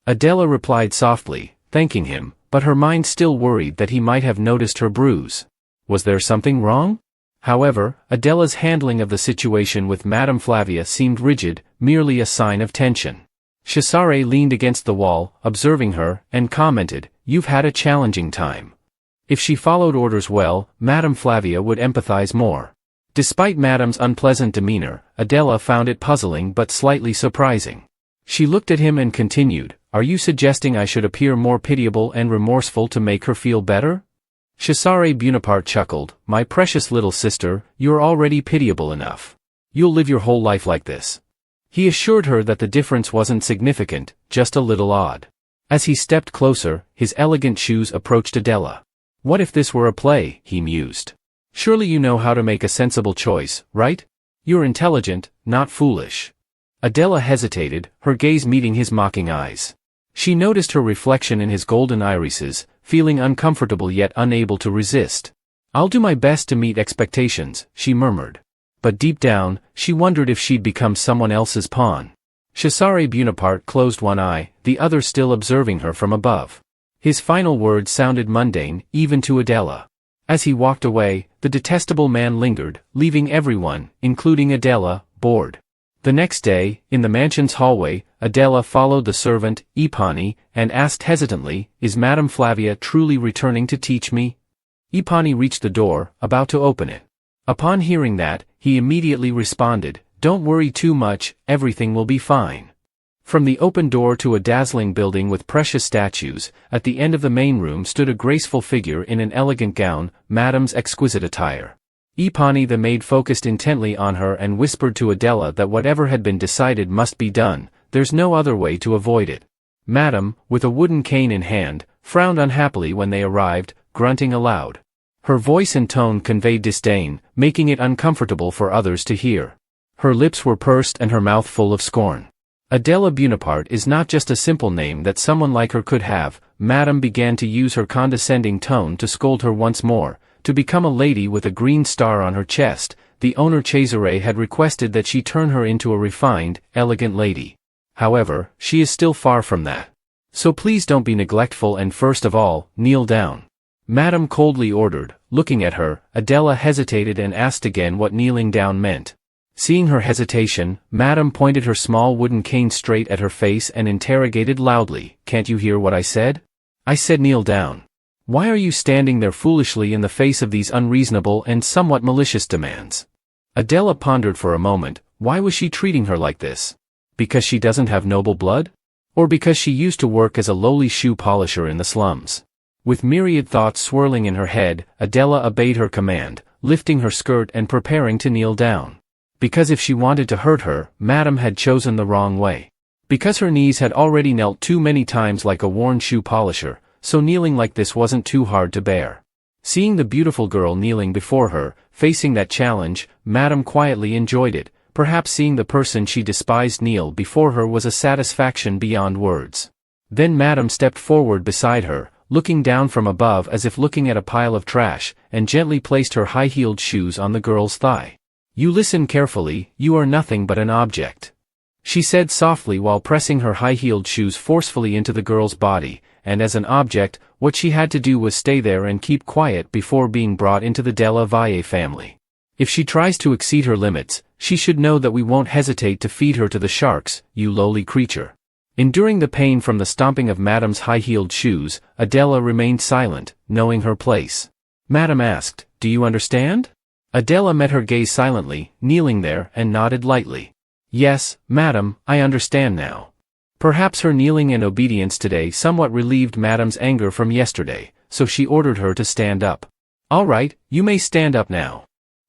Adela replied softly, thanking him, but her mind still worried that he might have noticed her bruise. Was there something wrong? However, Adela's handling of the situation with Madame Flavia seemed rigid, merely a sign of tension. Chesare leaned against the wall, observing her, and commented, "You've had a challenging time." If she followed orders well, Madame Flavia would empathize more. Despite Madame's unpleasant demeanor, Adela found it puzzling but slightly surprising. She looked at him and continued, "Are you suggesting I should appear more pitiable and remorseful to make her feel better?" Cesare Bonaparte chuckled, "My precious little sister, you're already pitiable enough. You'll live your whole life like this." He assured her that the difference wasn't significant, just a little odd. As he stepped closer, his elegant shoes approached Adela. "What if this were a play?" he mused. "Surely you know how to make a sensible choice, right? You're intelligent, not foolish." Adela hesitated, her gaze meeting his mocking eyes. She noticed her reflection in his golden irises, feeling uncomfortable yet unable to resist. "I'll do my best to meet expectations," she murmured. But deep down, she wondered if she'd become someone else's pawn. Cesare Bonaparte closed one eye, the other still observing her from above. His final words sounded mundane, even to Adela. As he walked away, the detestable man lingered, leaving everyone, including Adela, bored. The next day, in the mansion's hallway, Adela followed the servant, Ipani, and asked hesitantly, "Is Madame Flavia truly returning to teach me?" Ipani reached the door, about to open it. Upon hearing that, he immediately responded, "Don't worry too much, everything will be fine." From the open door to a dazzling building with precious statues, at the end of the main room stood a graceful figure in an elegant gown, Madame's exquisite attire. Ipani the maid focused intently on her and whispered to Adela that whatever had been decided must be done, there's no other way to avoid it. Madame, with a wooden cane in hand, frowned unhappily when they arrived, grunting aloud. Her voice and tone conveyed disdain, making it uncomfortable for others to hear. Her lips were pursed and her mouth full of scorn. Adela Bonaparte is not just a simple name that someone like her could have. Madame began to use her condescending tone to scold her once more. To become a lady with a green star on her chest, the owner Chesare had requested that she turn her into a refined, elegant lady. However, she is still far from that. So please don't be neglectful and first of all, kneel down. Madame coldly ordered. Looking at her, Adela hesitated and asked again what kneeling down meant. Seeing her hesitation, Madame pointed her small wooden cane straight at her face and interrogated loudly, "Can't you hear what I said? I said kneel down. Why are you standing there foolishly in the face of these unreasonable and somewhat malicious demands?" Adela pondered for a moment. Why was she treating her like this? Because she doesn't have noble blood? Or because she used to work as a lowly shoe polisher in the slums? With myriad thoughts swirling in her head, Adela obeyed her command, lifting her skirt and preparing to kneel down. Because if she wanted to hurt her, Madame had chosen the wrong way. Because her knees had already knelt too many times like a worn shoe polisher, so kneeling like this wasn't too hard to bear. Seeing the beautiful girl kneeling before her, facing that challenge, Madame quietly enjoyed it. Perhaps seeing the person she despised kneel before her was a satisfaction beyond words. Then Madame stepped forward beside her, looking down from above as if looking at a pile of trash, and gently placed her high-heeled shoes on the girl's thigh. "You listen carefully, you are nothing but an object," she said softly while pressing her high-heeled shoes forcefully into the girl's body, and as an object, what she had to do was stay there and keep quiet before being brought into the Della Valle family. If she tries to exceed her limits, she should know that we won't hesitate to feed her to the sharks, you lowly creature. Enduring the pain from the stomping of Madame's high-heeled shoes, Adela remained silent, knowing her place. Madame asked, "Do you understand?" Adela met her gaze silently, kneeling there, and nodded lightly. "Yes, Madame, I understand now." Perhaps her kneeling and obedience today somewhat relieved Madame's anger from yesterday, so she ordered her to stand up. "All right, you may stand up now.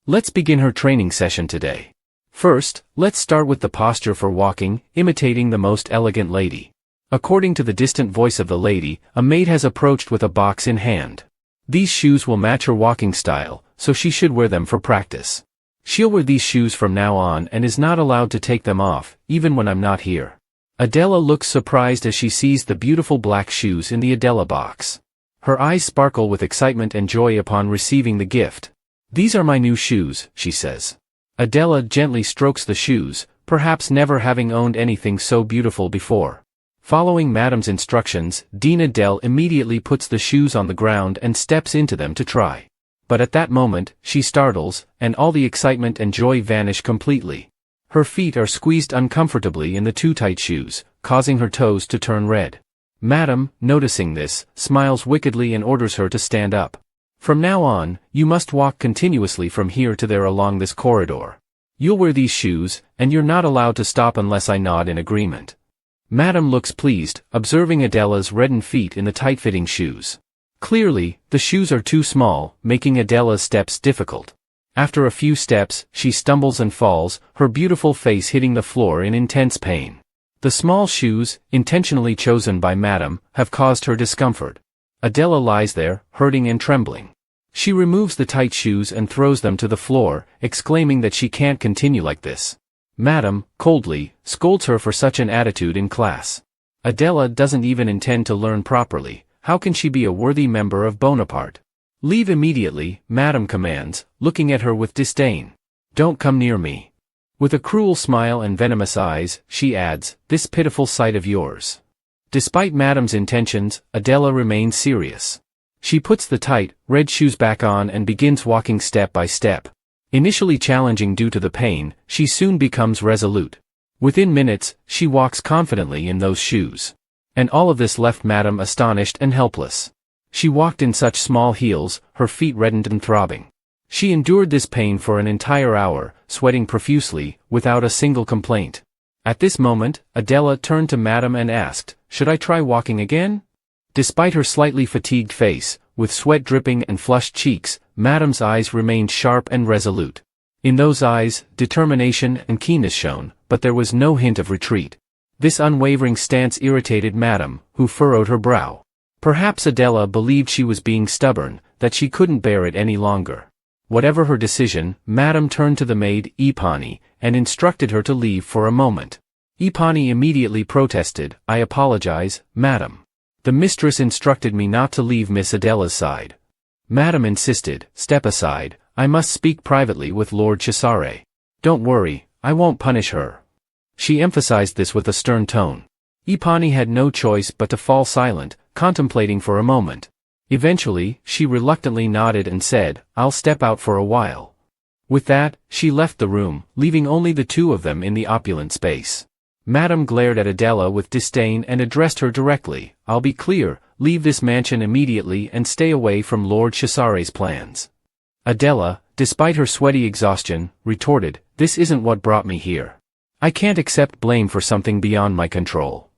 Let's begin her training session today. First, let's start with the posture for walking, imitating the most elegant lady." According to the distant voice of the lady, a maid has approached with a box in hand. These shoes will match her walking style, so she should wear them for practice. She'll wear these shoes from now on and is not allowed to take them off, even when I'm not here. Adela looks surprised as she sees the beautiful black shoes in the Adela box. Her eyes sparkle with excitement and joy upon receiving the gift. "These are my new shoes," she says. Adela gently strokes the shoes, perhaps never having owned anything so beautiful before. Following Madame's instructions, Dina Del immediately puts the shoes on the ground and steps into them to try. but at that moment, she startles, and all the excitement and joy vanish completely. Her feet are squeezed uncomfortably in the too tight shoes, causing her toes to turn red. Madam, noticing this, smiles wickedly and orders her to stand up. From now on, you must walk continuously from here to there along this corridor. You'll wear these shoes, and you're not allowed to stop unless I nod in agreement. Madam looks pleased, observing Adela's reddened feet in the tight-fitting shoes. Clearly, the shoes are too small, making Adela's steps difficult. After a few steps, she stumbles and falls, her beautiful face hitting the floor in intense pain. The small shoes, intentionally chosen by Madam, have caused her discomfort. Adela lies there, hurting and trembling. She removes the tight shoes and throws them to the floor, exclaiming that she can't continue like this. Madam, coldly, scolds her for such an attitude in class. Adela doesn't even intend to learn properly. How can she be a worthy member of Bonaparte? Leave immediately, Madam commands, looking at her with disdain. Don't come near me. With a cruel smile and venomous eyes, she adds, this pitiful sight of yours. Despite Madam's intentions, Adela remains serious. She puts the tight, red shoes back on and begins walking step by step. Initially challenging due to the pain, she soon becomes resolute. Within minutes, she walks confidently in those shoes. And all of this left Madam astonished and helpless. She walked in such small heels, her feet reddened and throbbing. She endured this pain for an entire hour, sweating profusely, without a single complaint. At this moment, Adela turned to Madam and asked, should I try walking again? Despite her slightly fatigued face, with sweat dripping and flushed cheeks, Madam's eyes remained sharp and resolute. In those eyes, determination and keenness shone, but there was no hint of retreat. This unwavering stance irritated Madam, who furrowed her brow. Perhaps Adela believed she was being stubborn, that she couldn't bear it any longer. Whatever her decision, Madam turned to the maid, Ipani, and instructed her to leave for a moment. Ipani immediately protested, I apologize, Madam. The mistress instructed me not to leave Miss Adela's side. Madam insisted, step aside, I must speak privately with Lord Chesare. Don't worry, I won't punish her. She emphasized this with a stern tone. Ipani had no choice but to fall silent, contemplating for a moment. Eventually, she reluctantly nodded and said, I'll step out for a while. With that, she left the room, leaving only the two of them in the opulent space. Madam glared at Adela with disdain and addressed her directly, I'll be clear, leave this mansion immediately and stay away from Lord Chesare's plans. Adela, despite her sweaty exhaustion, retorted, this isn't what brought me here. I can't accept blame for something beyond my control.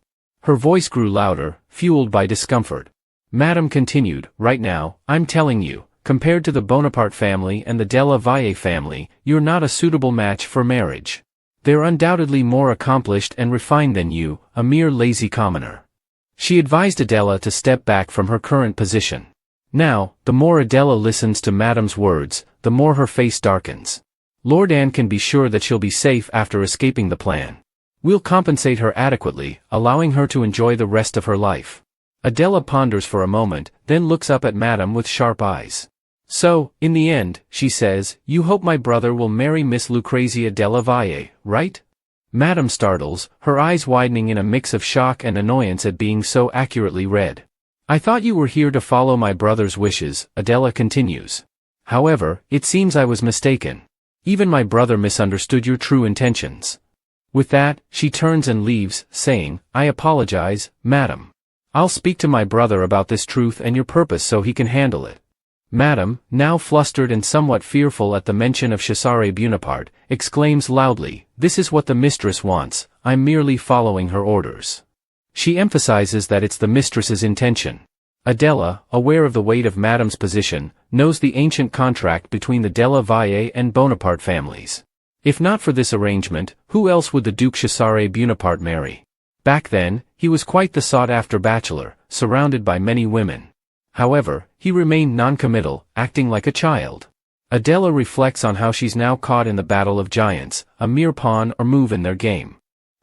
Her voice grew louder, fueled by discomfort. Madam continued, right now, I'm telling you, compared to the Bonaparte family and the Della Valle family, you're not a suitable match for marriage. They're undoubtedly more accomplished and refined than you, a mere lazy commoner. She advised Adela to step back from her current position. Now, the more Adela listens to Madam's words, the more her face darkens. Lord Anne can be sure that she'll be safe after escaping the plan. We'll compensate her adequately, allowing her to enjoy the rest of her life. Adela ponders for a moment, then looks up at Madam with sharp eyes. So, in the end, she says, you hope my brother will marry Miss Lucrecia della Valle, right? Madam startles, her eyes widening in a mix of shock and annoyance at being so accurately read. I thought you were here to follow my brother's wishes, Adela continues. However, it seems I was mistaken. Even my brother misunderstood your true intentions. With that, she turns and leaves, saying, I apologize, Madam. I'll speak to my brother about this truth and your purpose so he can handle it. Madam, now flustered and somewhat fearful at the mention of Chesare Bonaparte, exclaims loudly, this is what the mistress wants, I'm merely following her orders. She emphasizes that it's the mistress's intention. Adela, aware of the weight of Madam's position, knows the ancient contract between the Della Valle and Bonaparte families. If not for this arrangement, who else would the Duke Cesare Bonaparte marry? Back then, he was quite the sought-after bachelor, surrounded by many women. However, he remained non-committal, acting like a child. Adela reflects on how she's now caught in the battle of giants, a mere pawn or move in their game.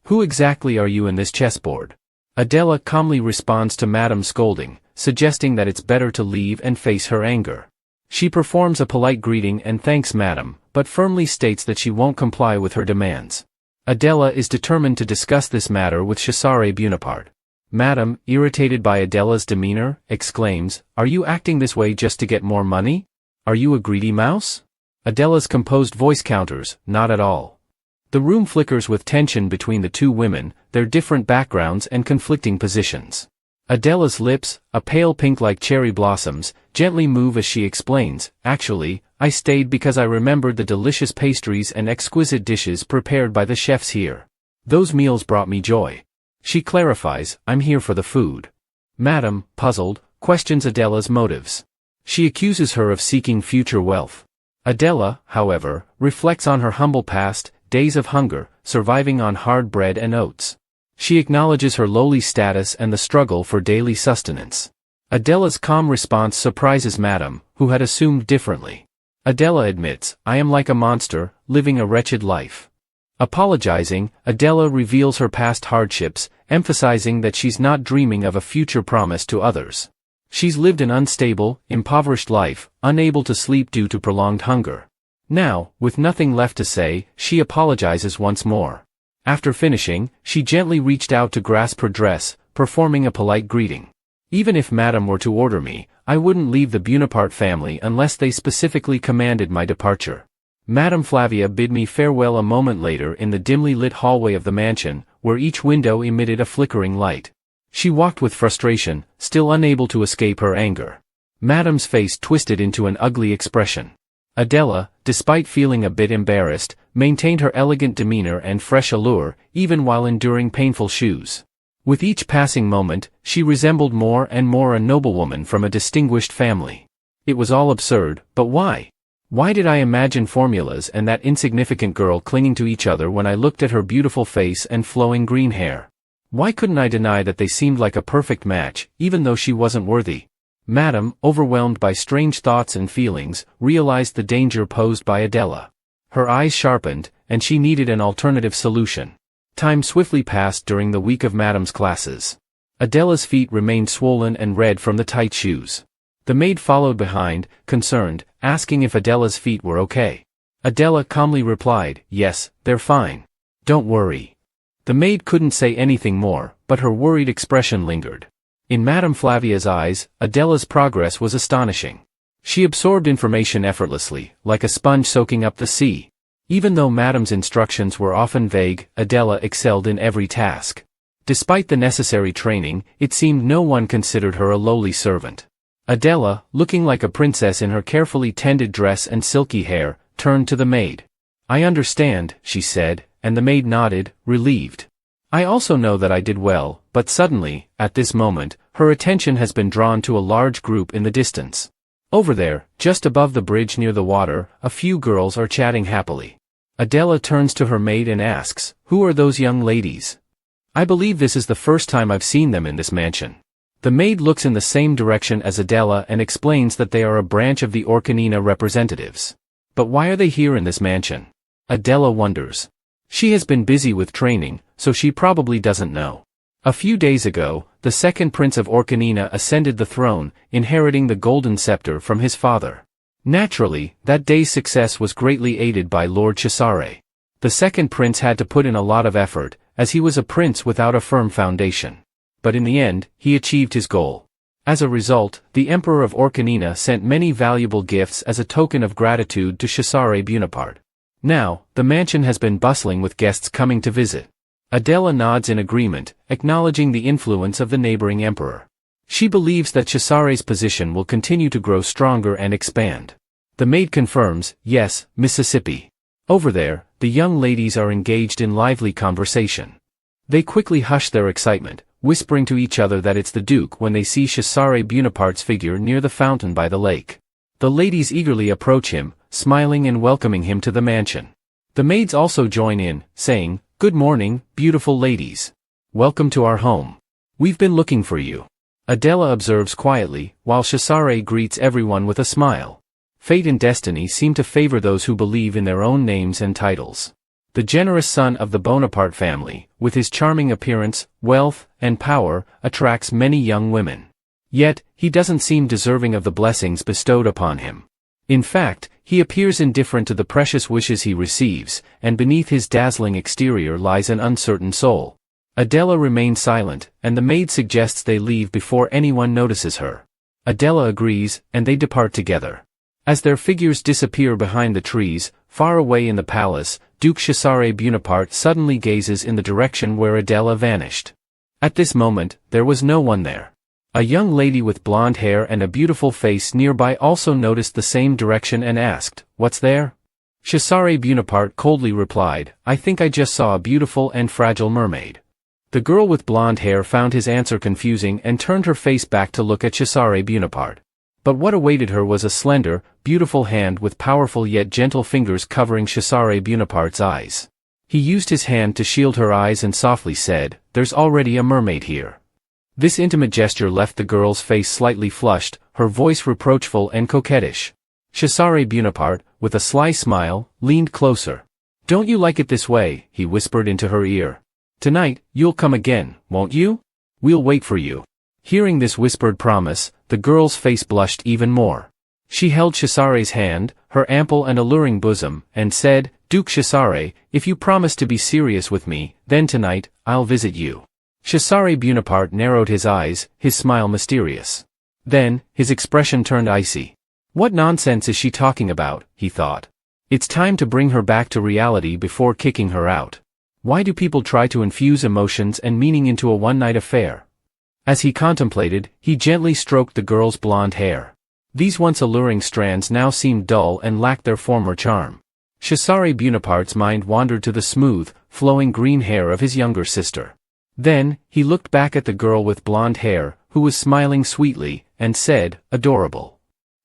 Who exactly are you in this chessboard? Adela calmly responds to Madam's scolding, suggesting that it's better to leave and face her anger. She performs a polite greeting and thanks Madam, but firmly states that she won't comply with her demands. Adela is determined to discuss this matter with Cesare Bonaparte. Madam, irritated by Adela's demeanor, exclaims, are you acting this way just to get more money? Are you a greedy mouse? Adela's composed voice counters, not at all. The room flickers with tension between the two women, their different backgrounds and conflicting positions. Adela's lips, a pale pink like cherry blossoms, gently move as she explains, actually, I stayed because I remembered the delicious pastries and exquisite dishes prepared by the chefs here. Those meals brought me joy. She clarifies, I'm here for the food. Madam, puzzled, questions Adela's motives. She accuses her of seeking future wealth. Adela, however, reflects on her humble past, days of hunger, surviving on hard bread and oats. She acknowledges her lowly status and the struggle for daily sustenance. Adela's calm response surprises Madame, who had assumed differently. Adela admits, I am like a monster, living a wretched life. Apologizing, Adela reveals her past hardships, emphasizing that she's not dreaming of a future promise to others. She's lived an unstable, impoverished life, unable to sleep due to prolonged hunger. Now, with nothing left to say, she apologizes once more. After finishing, she gently reached out to grasp her dress, performing a polite greeting. Even if Madame were to order me, I wouldn't leave the Bonaparte family unless they specifically commanded my departure. Madame Flavia bid me farewell a moment later in the dimly lit hallway of the mansion, where each window emitted a flickering light. She walked with frustration, still unable to escape her anger. Madame's face twisted into an ugly expression. Adela, despite feeling a bit embarrassed, maintained her elegant demeanor and fresh allure, even while enduring painful shoes. With each passing moment, she resembled more and more a noblewoman from a distinguished family. It was all absurd, but why? Why did I imagine formulas and that insignificant girl clinging to each other when I looked at her beautiful face and flowing green hair? Why couldn't I deny that they seemed like a perfect match, even though she wasn't worthy? Madame, overwhelmed by strange thoughts and feelings, realized the danger posed by Adela. Her eyes sharpened, and she needed an alternative solution. Time swiftly passed during the week of Madame's classes. Adela's feet remained swollen and red from the tight shoes. The maid followed behind, concerned, asking if Adela's feet were okay. Adela calmly replied, yes, they're fine. Don't worry. The maid couldn't say anything more, but her worried expression lingered. In Madame Flavia's eyes, Adela's progress was astonishing. She absorbed information effortlessly, like a sponge soaking up the sea. Even though Madame's instructions were often vague, Adela excelled in every task. Despite the necessary training, it seemed no one considered her a lowly servant. Adela, looking like a princess in her carefully tended dress and silky hair, turned to the maid. I understand, she said, and the maid nodded, relieved. I also know that I did well, but suddenly, at this moment, her attention has been drawn to a large group in the distance. Over there, just above the bridge near the water, a few girls are chatting happily. Adela turns to her maid and asks, who are those young ladies? I believe this is the first time I've seen them in this mansion. The maid looks in the same direction as Adela and explains that they are a branch of the Orcanina representatives. But why are they here in this mansion? Adela wonders. She has been busy with training, so she probably doesn't know. A few days ago, the second prince of Orcanina ascended the throne, inheriting the golden scepter from his father. Naturally, that day's success was greatly aided by Lord Chesare. The second prince had to put in a lot of effort, as he was a prince without a firm foundation. But in the end, he achieved his goal. As a result, the Emperor of Orcanina sent many valuable gifts as a token of gratitude to Cesare Bonaparte. Now, the mansion has been bustling with guests coming to visit. Adela nods in agreement, acknowledging the influence of the neighboring emperor. She believes that Cesare's position will continue to grow stronger and expand. The maid confirms, yes, Mississippi. Over there, the young ladies are engaged in lively conversation. They quickly hush their excitement, whispering to each other that it's the Duke when they see Cesare Bonaparte's figure near the fountain by the lake. The ladies eagerly approach him, smiling and welcoming him to the mansion. The maids also join in, saying, "Good morning, beautiful ladies. Welcome to our home. We've been looking for you." Adela observes quietly, while Cesare greets everyone with a smile. Fate and destiny seem to favor those who believe in their own names and titles. The generous son of the Bonaparte family, with his charming appearance, wealth, and power, attracts many young women. Yet, he doesn't seem deserving of the blessings bestowed upon him. In fact, he appears indifferent to the precious wishes he receives, and beneath his dazzling exterior lies an uncertain soul. Adela remains silent, and the maid suggests they leave before anyone notices her. Adela agrees, and they depart together. As their figures disappear behind the trees, far away in the palace, Duke Chesare Bonaparte suddenly gazes in the direction where Adela vanished. At this moment, there was no one there. A young lady with blonde hair and a beautiful face nearby also noticed the same direction and asked, "What's there?" Chesare Bonaparte coldly replied, "I think I just saw a beautiful and fragile mermaid." The girl with blonde hair found his answer confusing and turned her face back to look at Chesare Bonaparte. But what awaited her was a slender, beautiful hand with powerful yet gentle fingers covering Chesare Bonaparte's eyes. He used his hand to shield her eyes and softly said, "There's already a mermaid here." This intimate gesture left the girl's face slightly flushed, her voice reproachful and coquettish. Chesare Bonaparte, with a sly smile, leaned closer. "Don't you like it this way?" he whispered into her ear. "Tonight, you'll come again, won't you? We'll wait for you." Hearing this whispered promise, the girl's face blushed even more. She held Chesare's hand, her ample and alluring bosom, and said, "Duke Chesare, if you promise to be serious with me, then tonight, I'll visit you." Chesare Bonaparte narrowed his eyes, his smile mysterious. Then, his expression turned icy. What nonsense is she talking about, he thought. It's time to bring her back to reality before kicking her out. Why do people try to infuse emotions and meaning into a one-night affair? As he contemplated, he gently stroked the girl's blonde hair. These once alluring strands now seemed dull and lacked their former charm. Chesare Bonaparte's mind wandered to the smooth, flowing green hair of his younger sister. Then, he looked back at the girl with blonde hair, who was smiling sweetly, and said, "Adorable."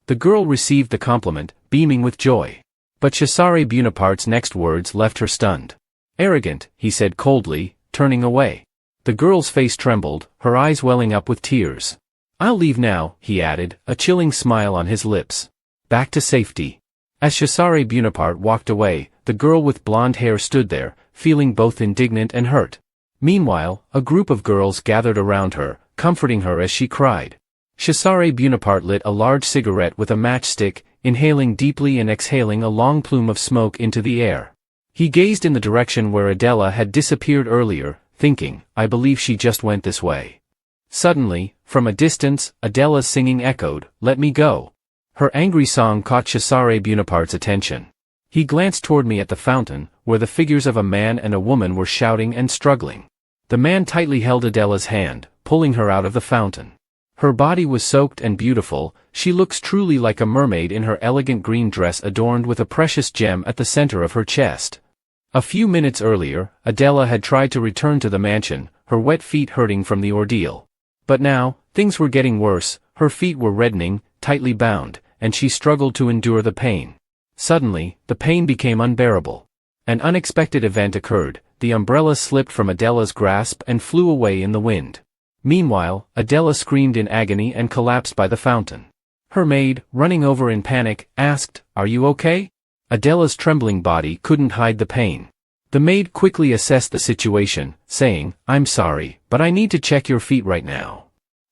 The girl received the compliment, beaming with joy. But Chesare Bonaparte's next words left her stunned. "Arrogant," he said coldly, turning away. The girl's face trembled, her eyes welling up with tears. "I'll leave now," he added, a chilling smile on his lips. "Back to safety." As Chesare Bonaparte walked away, the girl with blonde hair stood there, feeling both indignant and hurt. Meanwhile, a group of girls gathered around her, comforting her as she cried. Chesare Bonaparte lit a large cigarette with a matchstick, inhaling deeply and exhaling a long plume of smoke into the air. He gazed in the direction where Adela had disappeared earlier, thinking, "I believe she just went this way." Suddenly, from a distance, Adela's singing echoed, "Let me go." Her angry song caught Chesare Bonaparte's attention. He glanced toward me at the fountain, where the figures of a man and a woman were shouting and struggling. The man tightly held Adela's hand, pulling her out of the fountain. Her body was soaked and beautiful, she looks truly like a mermaid in her elegant green dress adorned with a precious gem at the center of her chest. A few minutes earlier, Adela had tried to return to the mansion, her wet feet hurting from the ordeal. But now, things were getting worse, her feet were reddening, tightly bound, and she struggled to endure the pain. Suddenly, the pain became unbearable. An unexpected event occurred, the umbrella slipped from Adela's grasp and flew away in the wind. Meanwhile, Adela screamed in agony and collapsed by the fountain. Her maid, running over in panic, asked, "Are you okay?" Adela's trembling body couldn't hide the pain. The maid quickly assessed the situation, saying, "I'm sorry, but I need to check your feet right now."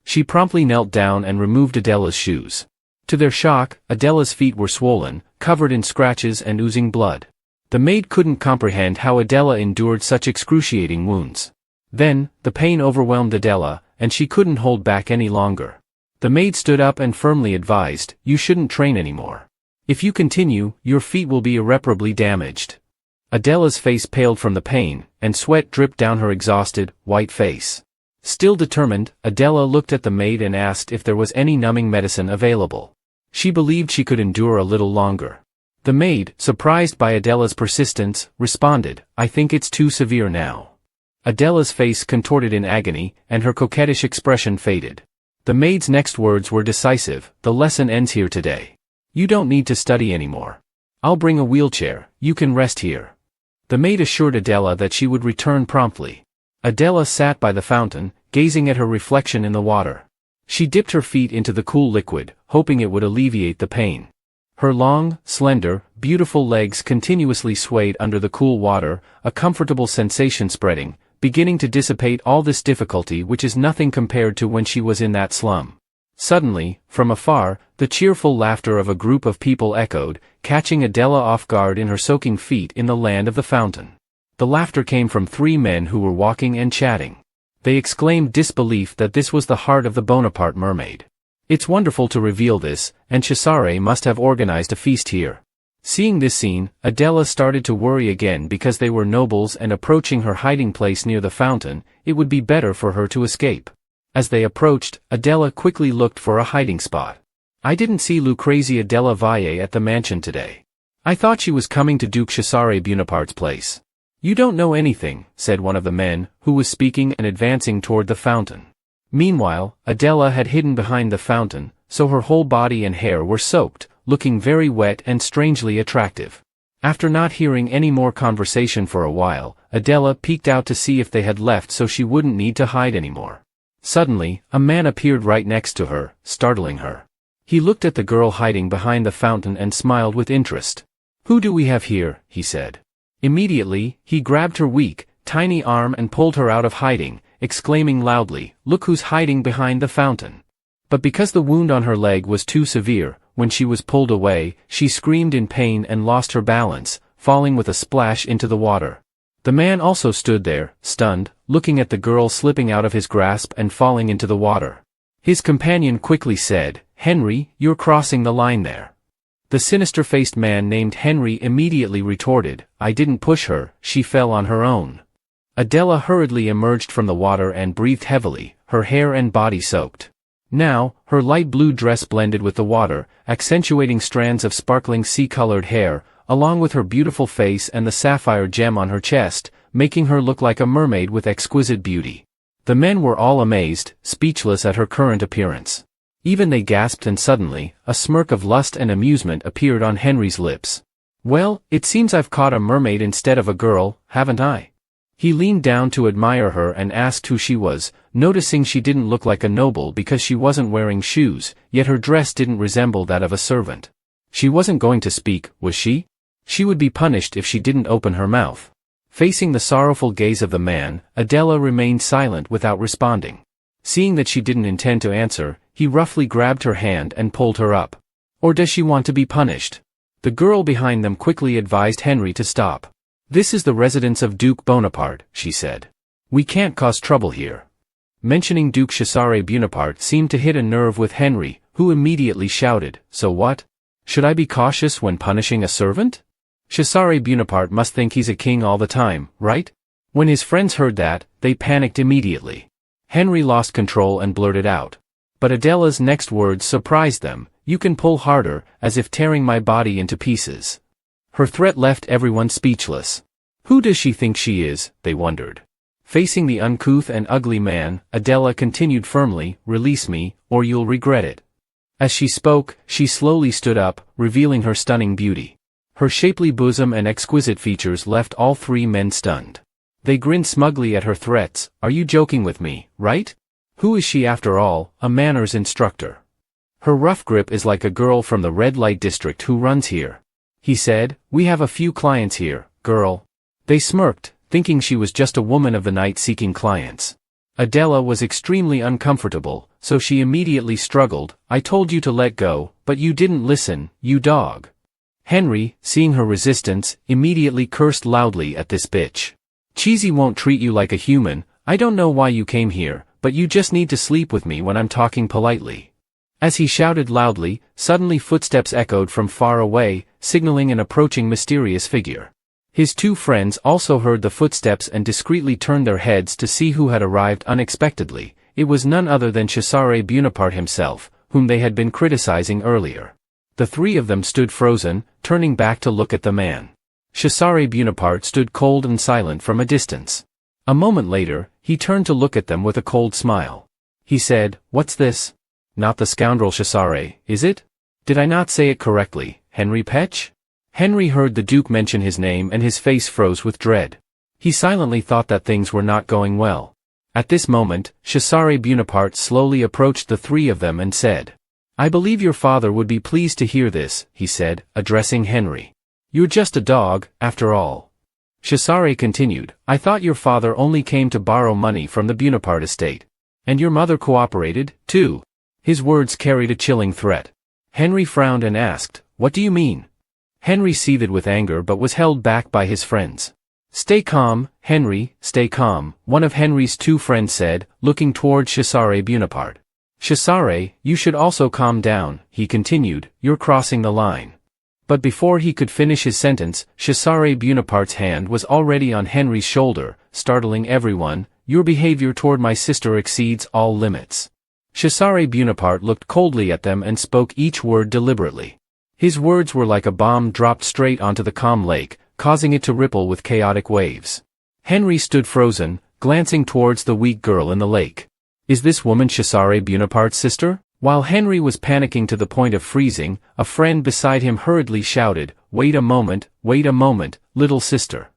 She promptly knelt down and removed Adela's shoes. To their shock, Adela's feet were swollen, covered in scratches and oozing blood. The maid couldn't comprehend how Adela endured such excruciating wounds. Then, the pain overwhelmed Adela, and she couldn't hold back any longer. The maid stood up and firmly advised, "You shouldn't train anymore. If you continue, your feet will be irreparably damaged." Adela's face paled from the pain, and sweat dripped down her exhausted, white face. Still determined, Adela looked at the maid and asked if there was any numbing medicine available. She believed she could endure a little longer. The maid, surprised by Adela's persistence, responded, "I think it's too severe now." Adela's face contorted in agony, and her coquettish expression faded. The maid's next words were decisive, "The lesson ends here today. You don't need to study anymore. I'll bring a wheelchair, you can rest here." The maid assured Adela that she would return promptly. Adela sat by the fountain, gazing at her reflection in the water. She dipped her feet into the cool liquid, hoping it would alleviate the pain. Her long, slender, beautiful legs continuously swayed under the cool water, a comfortable sensation spreading, beginning to dissipate all this difficulty which is nothing compared to when she was in that slum. Suddenly, from afar, the cheerful laughter of a group of people echoed, catching Adela off guard in her soaking feet in the land of the fountain. The laughter came from three men who were walking and chatting. They exclaimed disbelief that this was the heart of the Bonaparte mermaid. It's wonderful to reveal this, and Chesare must have organized a feast here. Seeing this scene, Adela started to worry again because they were nobles and approaching her hiding place near the fountain, it would be better for her to escape. As they approached, Adela quickly looked for a hiding spot. I didn't see Lucrecia della Valle at the mansion today. I thought she was coming to Duke Cesare Buonaparte's place. You don't know anything, said one of the men, who was speaking and advancing toward the fountain. Meanwhile, Adela had hidden behind the fountain, so her whole body and hair were soaked, looking very wet and strangely attractive. After not hearing any more conversation for a while, Adela peeked out to see if they had left so she wouldn't need to hide anymore. Suddenly, a man appeared right next to her, startling her. He looked at the girl hiding behind the fountain and smiled with interest. Who do we have here? He said. Immediately, he grabbed her weak, tiny arm and pulled her out of hiding, exclaiming loudly, "Look who's hiding behind the fountain." But because the wound on her leg was too severe, when she was pulled away, she screamed in pain and lost her balance, falling with a splash into the water. The man also stood there, stunned, looking at the girl slipping out of his grasp and falling into the water. His companion quickly said, "Henry, you're crossing the line there." The sinister-faced man named Henry immediately retorted, "I didn't push her, she fell on her own." Adela hurriedly emerged from the water and breathed heavily, her hair and body soaked. Now, her light blue dress blended with the water, accentuating strands of sparkling sea-colored hair, along with her beautiful face and the sapphire gem on her chest, making her look like a mermaid with exquisite beauty. The men were all amazed, speechless at her current appearance. Even they gasped, and suddenly, a smirk of lust and amusement appeared on Henry's lips. "Well, it seems I've caught a mermaid instead of a girl, haven't I?" He leaned down to admire her and asked who she was, noticing she didn't look like a noble because she wasn't wearing shoes, yet her dress didn't resemble that of a servant. She wasn't going to speak, was she? She would be punished if she didn't open her mouth. Facing the sorrowful gaze of the man, Adela remained silent without responding. Seeing that she didn't intend to answer, he roughly grabbed her hand and pulled her up. Or does she want to be punished? The girl behind them quickly advised Henry to stop. "This is the residence of Duke Bonaparte," she said. "We can't cause trouble here." Mentioning Duke Cesare Buonaparte seemed to hit a nerve with Henry, who immediately shouted, "So what? Should I be cautious when punishing a servant? Cesare Buonaparte must think he's a king all the time, right?" When his friends heard that, they panicked immediately. Henry lost control and blurted out. But Adela's next words surprised them, "You can pull harder," as if tearing my body into pieces. Her threat left everyone speechless. Who does she think she is, they wondered. Facing the uncouth and ugly man, Adela continued firmly, "Release me, or you'll regret it." As she spoke, she slowly stood up, revealing her stunning beauty. Her shapely bosom and exquisite features left all three men stunned. They grinned smugly at her threats. "Are you joking with me, right? Who is she after all, a manners instructor? Her rough grip is like a girl from the red light district who runs here." He said, "We have a few clients here, girl." They smirked, thinking she was just a woman of the night seeking clients. Adela was extremely uncomfortable, so she immediately struggled. "I told you to let go, but you didn't listen, you dog." Henry, seeing her resistance, immediately cursed loudly at this bitch. "Cheesy won't treat you like a human. I don't know why you came here, but you just need to sleep with me when I'm talking politely." As he shouted loudly, suddenly footsteps echoed from far away, signaling an approaching mysterious figure. His two friends also heard the footsteps and discreetly turned their heads to see who had arrived unexpectedly. It was none other than Cesare Buonaparte himself, whom they had been criticizing earlier. The three of them stood frozen, turning back to look at the man. Cesare Buonaparte stood cold and silent from a distance. A moment later, he turned to look at them with a cold smile. He said, "What's this? Not the scoundrel Chesare, is it? Did I not say it correctly, Henry Petch?" Henry heard the Duke mention his name and his face froze with dread. He silently thought that things were not going well. At this moment, Cesare Buonaparte slowly approached the three of them and said, "I believe your father would be pleased to hear this," he said, addressing Henry. "You're just a dog, after all." Cesare continued, "I thought your father only came to borrow money from the Buonaparte estate. And your mother cooperated, too." His words carried a chilling threat. Henry frowned and asked, "What do you mean?" Henry seethed with anger but was held back by his friends. "Stay calm, Henry, stay calm," one of Henry's two friends said, looking toward Cesare Buonaparte. Chesare, you should also calm down, he continued, you're crossing the line. But before he could finish his sentence, Chesare Buonaparte's hand was already on Henry's shoulder, startling everyone, your behavior toward my sister exceeds all limits. Chesare Buonaparte looked coldly at them and spoke each word deliberately. His words were like a bomb dropped straight onto the calm lake, causing it to ripple with chaotic waves. Henry stood frozen, glancing towards the weak girl in the lake. Is this woman Chesare Buonaparte's sister? While Henry was panicking to the point of freezing, a friend beside him hurriedly shouted, wait a moment, little sister.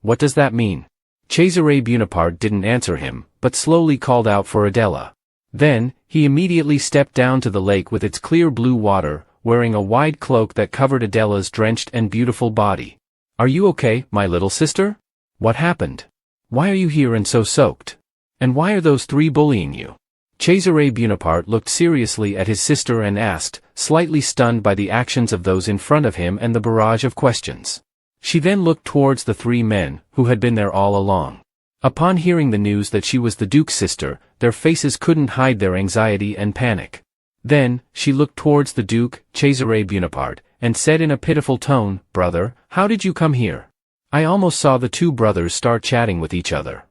What does that mean? Chesare Buonaparte didn't answer him, but slowly called out for Adela. Then, he immediately stepped down to the lake with its clear blue water, wearing a wide cloak that covered Adela's drenched and beautiful body. Are you okay, my little sister? What happened? Why are you here and so soaked? And why are those three bullying you? Chesare Buonaparte looked seriously at his sister and asked, slightly stunned by the actions of those in front of him and the barrage of questions. She then looked towards the three men, who had been there all along. Upon hearing the news that she was the Duke's sister, their faces couldn't hide their anxiety and panic. Then, she looked towards the Duke, Chesare Buonaparte, and said in a pitiful tone, brother, how did you come here? I almost saw the two brothers start chatting with each other.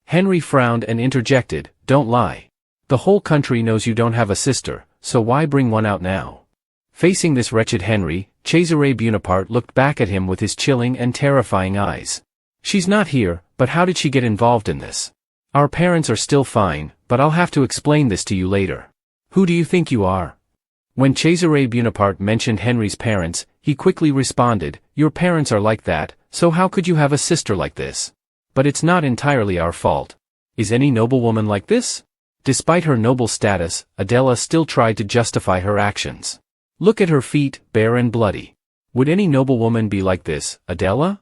Henry frowned and interjected, don't lie. The whole country knows you don't have a sister, so why bring one out now? Facing this wretched Henry, Chesare Buonaparte looked back at him with his chilling and terrifying eyes. She's not here, but how did she get involved in this? Our parents are still fine, but I'll have to explain this to you later. Who do you think you are? When Chesare Buonaparte mentioned Henry's parents, he quickly responded, your parents are like that, so how could you have a sister like this? But it's not entirely our fault. Is any noblewoman like this? Despite her noble status, Adela still tried to justify her actions. Look at her feet, bare and bloody. Would any noblewoman be like this, Adela?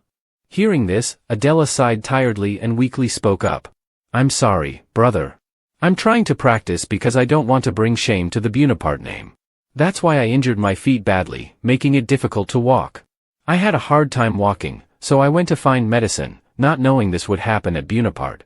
Hearing this, Adela sighed tiredly and weakly spoke up. I'm sorry, brother. I'm trying to practice because I don't want to bring shame to the Buonaparte name. That's why I injured my feet badly, making it difficult to walk. I had a hard time walking, so I went to find medicine, not knowing this would happen at Buonaparte.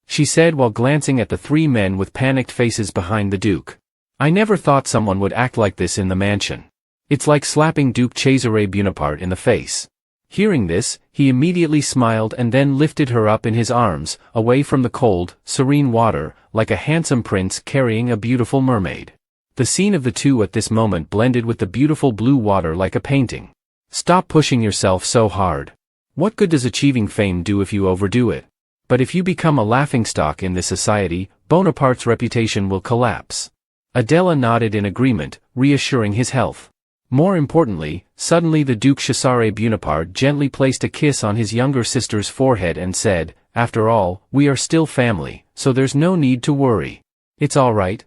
She said while glancing at the three men with panicked faces behind the Duke. I never thought someone would act like this in the mansion. It's like slapping Duke Chesare Buonaparte in the face. Hearing this, he immediately smiled and then lifted her up in his arms, away from the cold, serene water, like a handsome prince carrying a beautiful mermaid. The scene of the two at this moment blended with the beautiful blue water like a painting. Stop pushing yourself so hard. What good does achieving fame do if you overdo it? But if you become a laughingstock in this society, Bonaparte's reputation will collapse. Adela nodded in agreement, reassuring his health. More importantly, suddenly the Duke Chesare Buonaparte gently placed a kiss on his younger sister's forehead and said, after all, we are still family, so there's no need to worry. It's all right.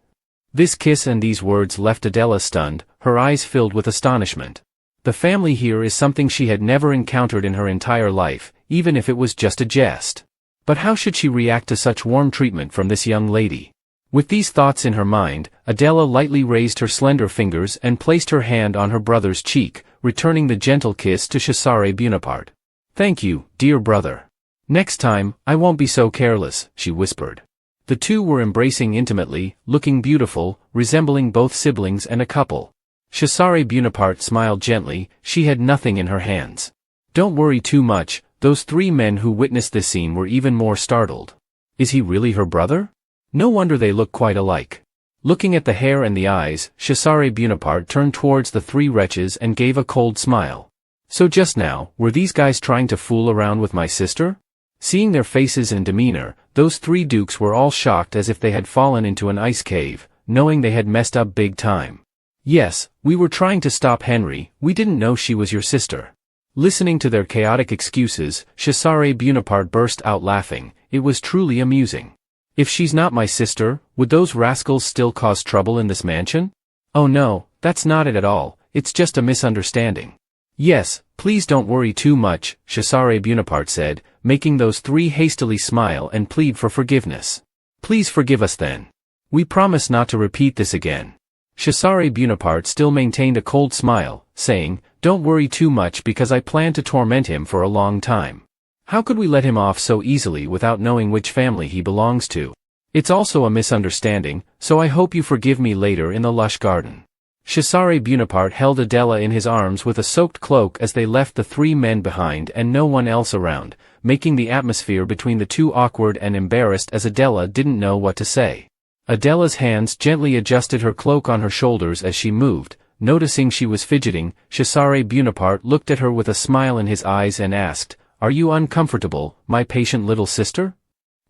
This kiss and these words left Adela stunned, her eyes filled with astonishment. The family here is something she had never encountered in her entire life, even if it was just a jest. But how should she react to such warm treatment from this young lady? With these thoughts in her mind, Adela lightly raised her slender fingers and placed her hand on her brother's cheek, returning the gentle kiss to Chesare Buonaparte. Thank you, dear brother. Next time, I won't be so careless, she whispered. The two were embracing intimately, looking beautiful, resembling both siblings and a couple. Chesare Buonaparte smiled gently, she had nothing in her hands. Don't worry too much, those three men who witnessed this scene were even more startled. Is he really her brother? No wonder they look quite alike. Looking at the hair and the eyes, Chesare Buonaparte turned towards the three wretches and gave a cold smile. So just now, were these guys trying to fool around with my sister? Seeing their faces and demeanor, those three dukes were all shocked as if they had fallen into an ice cave, knowing they had messed up big time. Yes, we were trying to stop Henry, we didn't know she was your sister. Listening to their chaotic excuses, Chesare Buonaparte burst out laughing. It was truly amusing. If she's not my sister, would those rascals still cause trouble in this mansion? Oh no, that's not it at all, it's just a misunderstanding. Yes, please don't worry too much, Chesare Buonaparte said, making those three hastily smile and plead for forgiveness. Please forgive us then. We promise not to repeat this again. Chesare Buonaparte still maintained a cold smile, saying, don't worry too much because I plan to torment him for a long time. How could we let him off so easily without knowing which family he belongs to? It's also a misunderstanding, so I hope you forgive me later in the lush garden. Chesare Bonaparte held Adela in his arms with a soaked cloak as they left the three men behind and no one else around, making the atmosphere between the two awkward and embarrassed as Adela didn't know what to say. Adela's hands gently adjusted her cloak on her shoulders as she moved. Noticing she was fidgeting, Chesare Bonaparte looked at her with a smile in his eyes and asked, "Are you uncomfortable, my patient little sister?"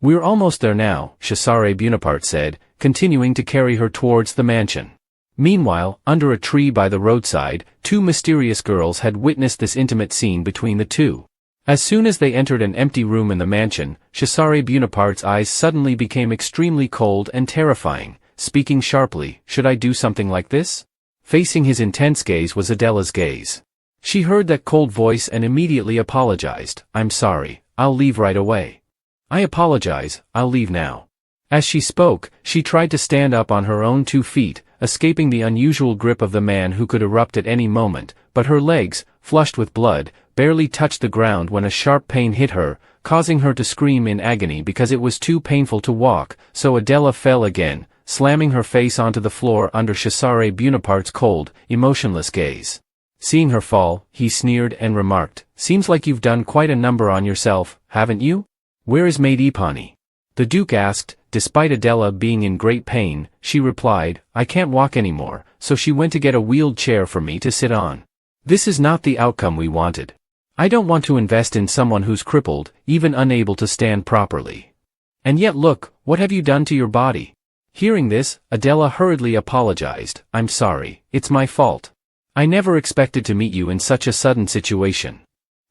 "We're almost there now," Chesare Bonaparte said, continuing to carry her towards the mansion. Meanwhile, under a tree by the roadside, two mysterious girls had witnessed this intimate scene between the two. As soon as they entered an empty room in the mansion, Chesare Bonaparte's eyes suddenly became extremely cold and terrifying, speaking sharply, "Should I do something like this?" Facing his intense gaze was Adela's gaze. She heard that cold voice and immediately apologized. "I'm sorry, I'll leave right away." "I apologize, I'll leave now." As she spoke, she tried to stand up on her own 2 feet, escaping the unusual grip of the man who could erupt at any moment, but her legs, flushed with blood, barely touched the ground when a sharp pain hit her, causing her to scream in agony because it was too painful to walk, so Adela fell again, slamming her face onto the floor under Chesare Bonaparte's cold, emotionless gaze. Seeing her fall, he sneered and remarked, "Seems like you've done quite a number on yourself, haven't you? Where is Maid Epani?" The Duke asked. Despite Adela being in great pain, she replied, "I can't walk anymore, so she went to get a wheeled chair for me to sit on. This is not the outcome we wanted. I don't want to invest in someone who's crippled, even unable to stand properly. And yet look, what have you done to your body?" Hearing this, Adela hurriedly apologized. "I'm sorry, it's my fault. I never expected to meet you in such a sudden situation."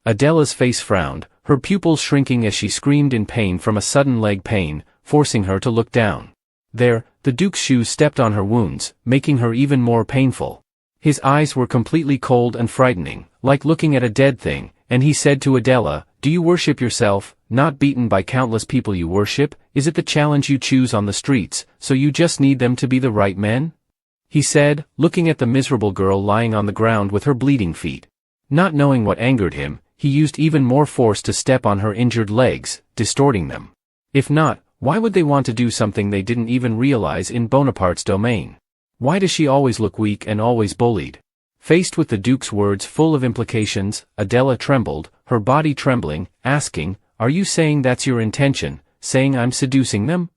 Adela's face frowned, her pupils shrinking as she screamed in pain from a sudden leg pain, forcing her to look down. There, the Duke's shoes stepped on her wounds, making her even more painful. His eyes were completely cold and frightening, like looking at a dead thing, and he said to Adela, "Do you worship yourself, not beaten by countless people you worship? Is it the challenge you choose on the streets, so you just need them to be the right men?" He said, looking at the miserable girl lying on the ground with her bleeding feet. Not knowing what angered him, he used even more force to step on her injured legs, distorting them. If not, why would they want to do something they didn't even realize in Bonaparte's domain? Why does she always look weak and always bullied? Faced with the Duke's words full of implications, Adela trembled, her body trembling, asking, "Are you saying that's your intention, saying I'm seducing them?"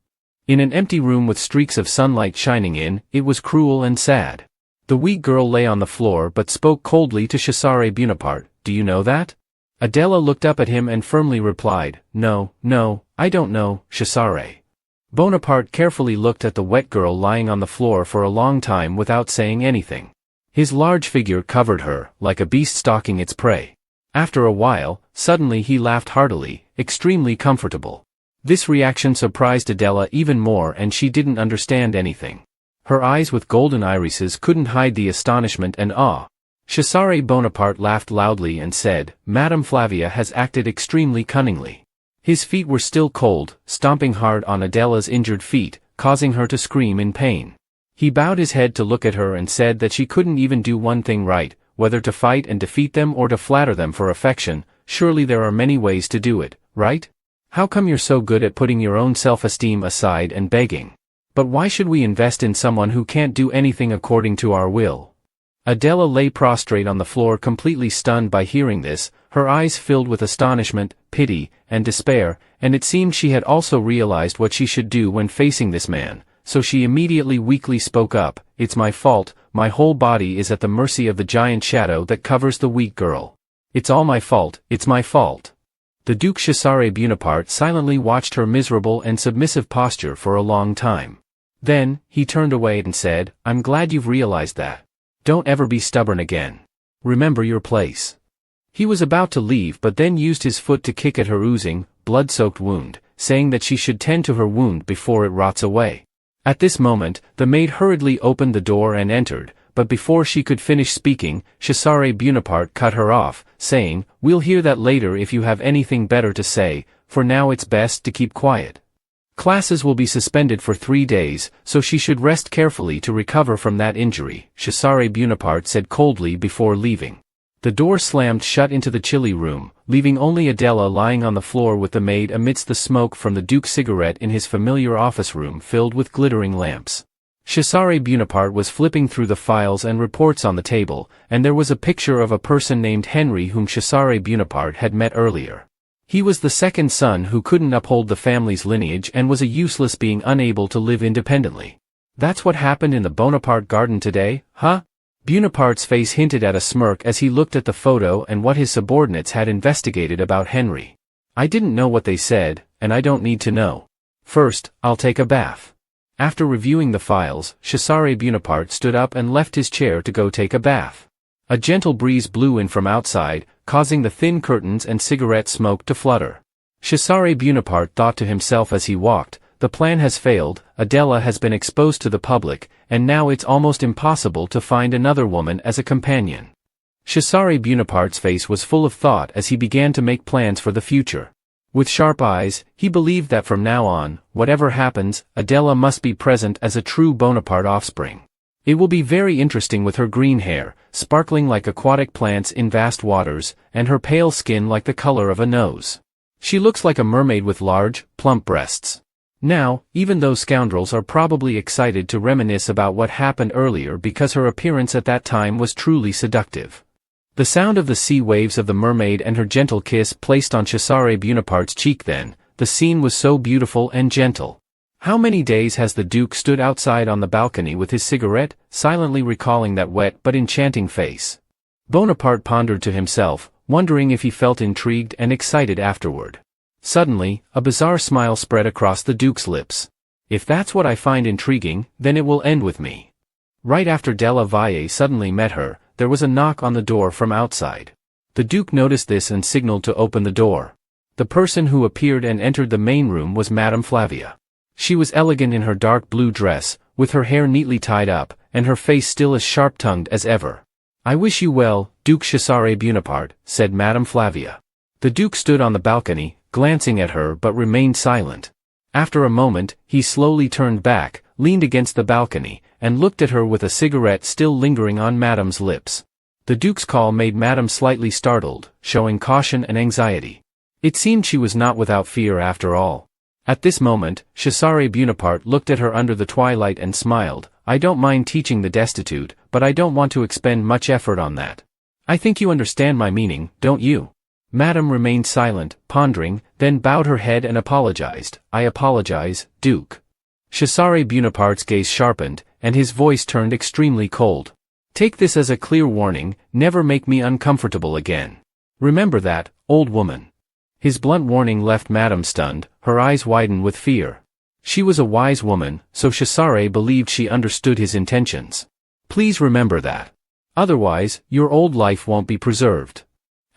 In an empty room with streaks of sunlight shining in, it was cruel and sad. The weak girl lay on the floor but spoke coldly to Chesare Bonaparte, "Do you know that?" Adela looked up at him and firmly replied, "No, I don't know, Chesare." Bonaparte carefully looked at the wet girl lying on the floor for a long time without saying anything. His large figure covered her, like a beast stalking its prey. After a while, suddenly he laughed heartily, extremely comfortable. This reaction surprised Adela even more and she didn't understand anything. Her eyes with golden irises couldn't hide the astonishment and awe. Chesare Bonaparte laughed loudly and said, "Madame Flavia has acted extremely cunningly." His feet were still cold, stomping hard on Adela's injured feet, causing her to scream in pain. He bowed his head to look at her and said that she couldn't even do one thing right, whether to fight and defeat them or to flatter them for affection. Surely there are many ways to do it, right? How come you're so good at putting your own self-esteem aside and begging? But why should we invest in someone who can't do anything according to our will? Adela lay prostrate on the floor completely stunned by hearing this, her eyes filled with astonishment, pity, and despair, and it seemed she had also realized what she should do when facing this man, so she immediately weakly spoke up, "It's my fault, my whole body is at the mercy of the giant shadow that covers the weak girl. It's all my fault, it's my fault." The Duke Chesare Bonaparte silently watched her miserable and submissive posture for a long time. Then, he turned away and said, "I'm glad you've realized that. Don't ever be stubborn again. Remember your place." He was about to leave but then used his foot to kick at her oozing, blood-soaked wound, saying that she should tend to her wound before it rots away. At this moment, the maid hurriedly opened the door and entered, but before she could finish speaking, Chesare Bonaparte cut her off, saying, "We'll hear that later if you have anything better to say, for now it's best to keep quiet. Classes will be suspended for 3 days, so she should rest carefully to recover from that injury," Chesare Bonaparte said coldly before leaving. The door slammed shut into the chilly room, leaving only Adela lying on the floor with the maid amidst the smoke from the Duke's cigarette in his familiar office room filled with glittering lamps. Chesare Bonaparte was flipping through the files and reports on the table, and there was a picture of a person named Henry whom Chesare Bonaparte had met earlier. He was the second son who couldn't uphold the family's lineage and was a useless being unable to live independently. That's what happened in the Bonaparte garden today, huh? Bonaparte's face hinted at a smirk as he looked at the photo and what his subordinates had investigated about Henry. I didn't know what they said, and I don't need to know. First, I'll take a bath. After reviewing the files, Chesare Bonaparte stood up and left his chair to go take a bath. A gentle breeze blew in from outside, causing the thin curtains and cigarette smoke to flutter. Chesare Bonaparte thought to himself as he walked, the plan has failed, Adela has been exposed to the public, and now it's almost impossible to find another woman as a companion. Chesare Bonaparte's face was full of thought as he began to make plans for the future. With sharp eyes, he believed that from now on, whatever happens, Adela must be present as a true Bonaparte offspring. It will be very interesting with her green hair, sparkling like aquatic plants in vast waters, and her pale skin like the color of a nose. She looks like a mermaid with large, plump breasts. Now, even those scoundrels are probably excited to reminisce about what happened earlier because her appearance at that time was truly seductive. The sound of the sea waves of the mermaid and her gentle kiss placed on Chesare Bonaparte's cheek then, the scene was so beautiful and gentle. How many days has the Duke stood outside on the balcony with his cigarette, silently recalling that wet but enchanting face? Bonaparte pondered to himself, wondering if he felt intrigued and excited afterward. Suddenly, a bizarre smile spread across the Duke's lips. If that's what I find intriguing, then it will end with me. Right after Della Valle suddenly met her, there was a knock on the door from outside. The Duke noticed this and signaled to open the door. The person who appeared and entered the main room was Madame Flavia. She was elegant in her dark blue dress, with her hair neatly tied up, and her face still as sharp-tongued as ever. I wish you well, Duke Chesare Bonaparte, said Madame Flavia. The Duke stood on the balcony, glancing at her but remained silent. After a moment, he slowly turned back, leaned against the balcony, and looked at her with a cigarette still lingering on Madame's lips. The Duke's call made Madame slightly startled, showing caution and anxiety. It seemed she was not without fear after all. At this moment, Chesare Bonaparte looked at her under the twilight and smiled. I don't mind teaching the destitute, but I don't want to expend much effort on that. I think you understand my meaning, don't you? Madame remained silent, pondering, then bowed her head and apologized. I apologize, Duke. Chesare Bonaparte's gaze sharpened, and his voice turned extremely cold. Take this as a clear warning, never make me uncomfortable again. Remember that, old woman. His blunt warning left Madame stunned, her eyes widened with fear. She was a wise woman, so Chesare believed she understood his intentions. Please remember that. Otherwise, your old life won't be preserved.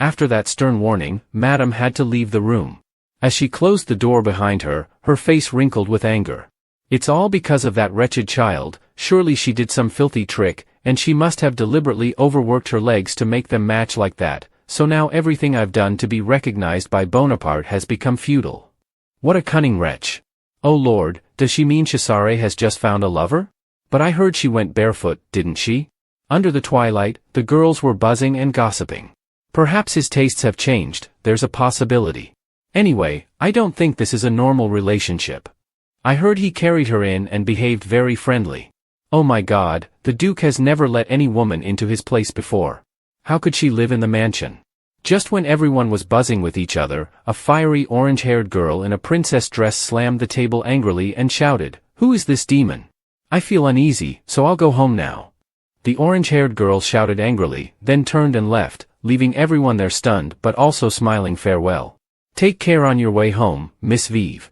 After that stern warning, Madame had to leave the room. As she closed the door behind her, her face wrinkled with anger. It's all because of that wretched child, surely she did some filthy trick, and she must have deliberately overworked her legs to make them match like that, so now everything I've done to be recognized by Bonaparte has become futile. What a cunning wretch. Oh Lord, does she mean Chesare has just found a lover? But I heard she went barefoot, didn't she? Under the twilight, the girls were buzzing and gossiping. Perhaps his tastes have changed, there's a possibility. Anyway, I don't think this is a normal relationship. I heard he carried her in and behaved very friendly. Oh my God, the Duke has never let any woman into his place before. How could she live in the mansion? Just when everyone was buzzing with each other, a fiery orange-haired girl in a princess dress slammed the table angrily and shouted, "Who is this demon? I feel uneasy, so I'll go home now." The orange-haired girl shouted angrily, then turned and left, leaving everyone there stunned but also smiling farewell. Take care on your way home, Miss Vive.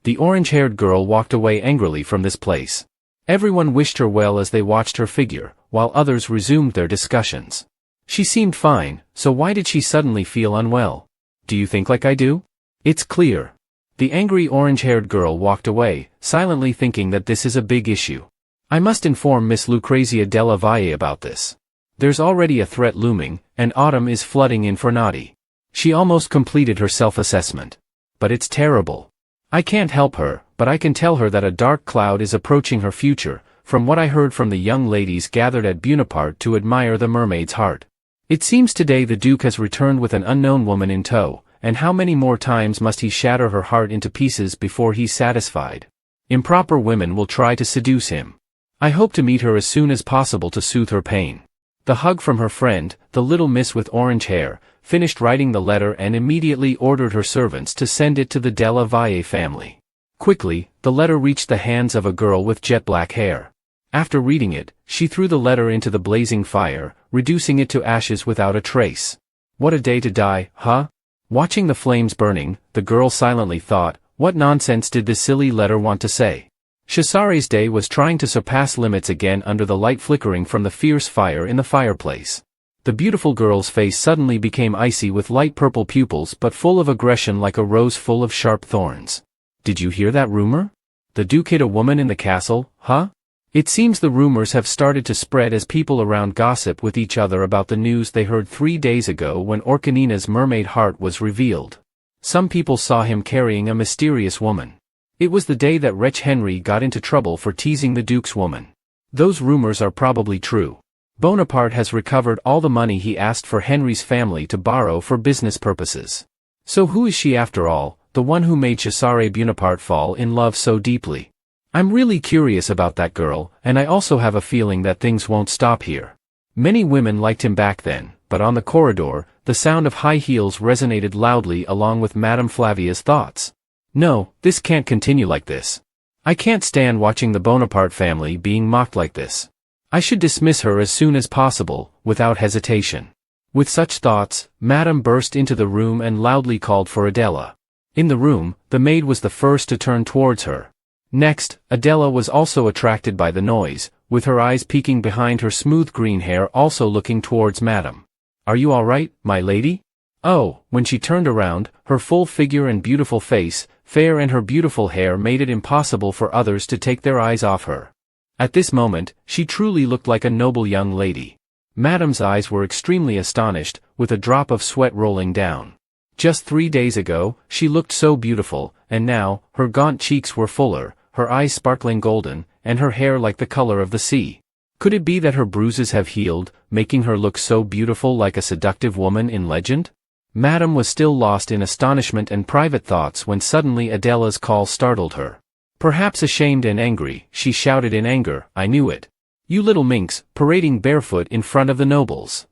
The orange-haired girl walked away angrily from this place. Everyone wished her well as they watched her figure, while others resumed their discussions. She seemed fine, so why did she suddenly feel unwell? Do you think like I do? It's clear. The angry orange-haired girl walked away, silently thinking that this is a big issue. I must inform Miss Lucrecia della Valle about this. There's already a threat looming, and autumn is flooding in for naughty. She almost completed her self-assessment. But it's terrible. I can't help her, but I can tell her that a dark cloud is approaching her future, from what I heard from the young ladies gathered at Bonaparte to admire the mermaid's heart. It seems today the Duke has returned with an unknown woman in tow, and how many more times must he shatter her heart into pieces before he's satisfied? Improper women will try to seduce him. I hope to meet her as soon as possible to soothe her pain. The hug from her friend, the little miss with orange hair, finished writing the letter and immediately ordered her servants to send it to the Della Valle family. Quickly, the letter reached the hands of a girl with jet black hair. After reading it, she threw the letter into the blazing fire, reducing it to ashes without a trace. What a day to die, huh? Watching the flames burning, the girl silently thought, what nonsense did this silly letter want to say? Chesare's day was trying to surpass limits again under the light flickering from the fierce fire in the fireplace. The beautiful girl's face suddenly became icy with light purple pupils but full of aggression like a rose full of sharp thorns. Did you hear that rumor? The Duke hid a woman in the castle, huh? It seems the rumors have started to spread as people around gossip with each other about the news they heard 3 days ago when Orkanina's mermaid heart was revealed. Some people saw him carrying a mysterious woman. It was the day that wretch Henry got into trouble for teasing the Duke's woman. Those rumors are probably true. Bonaparte has recovered all the money he asked for Henry's family to borrow for business purposes. So who is she after all, the one who made Cesare Bonaparte fall in love so deeply? I'm really curious about that girl, and I also have a feeling that things won't stop here. Many women liked him back then, but on the corridor, the sound of high heels resonated loudly along with Madame Flavia's thoughts. No, this can't continue like this. I can't stand watching the Bonaparte family being mocked like this. I should dismiss her as soon as possible, without hesitation. With such thoughts, Madame burst into the room and loudly called for Adela. In the room, the maid was the first to turn towards her. Next, Adela was also attracted by the noise, with her eyes peeking behind her smooth green hair also looking towards Madame. Are you all right, my lady? Oh, when she turned around, her full figure and beautiful face, fair and her beautiful hair made it impossible for others to take their eyes off her. At this moment, she truly looked like a noble young lady. Madame's eyes were extremely astonished, with a drop of sweat rolling down. Just 3 days ago, she looked so beautiful, and now, her gaunt cheeks were fuller, her eyes sparkling golden, and her hair like the color of the sea. Could it be that her bruises have healed, making her look so beautiful like a seductive woman in legend? Madame was still lost in astonishment and private thoughts when suddenly Adela's call startled her. Perhaps ashamed and angry, she shouted in anger, I knew it. You little minx, parading barefoot in front of the nobles.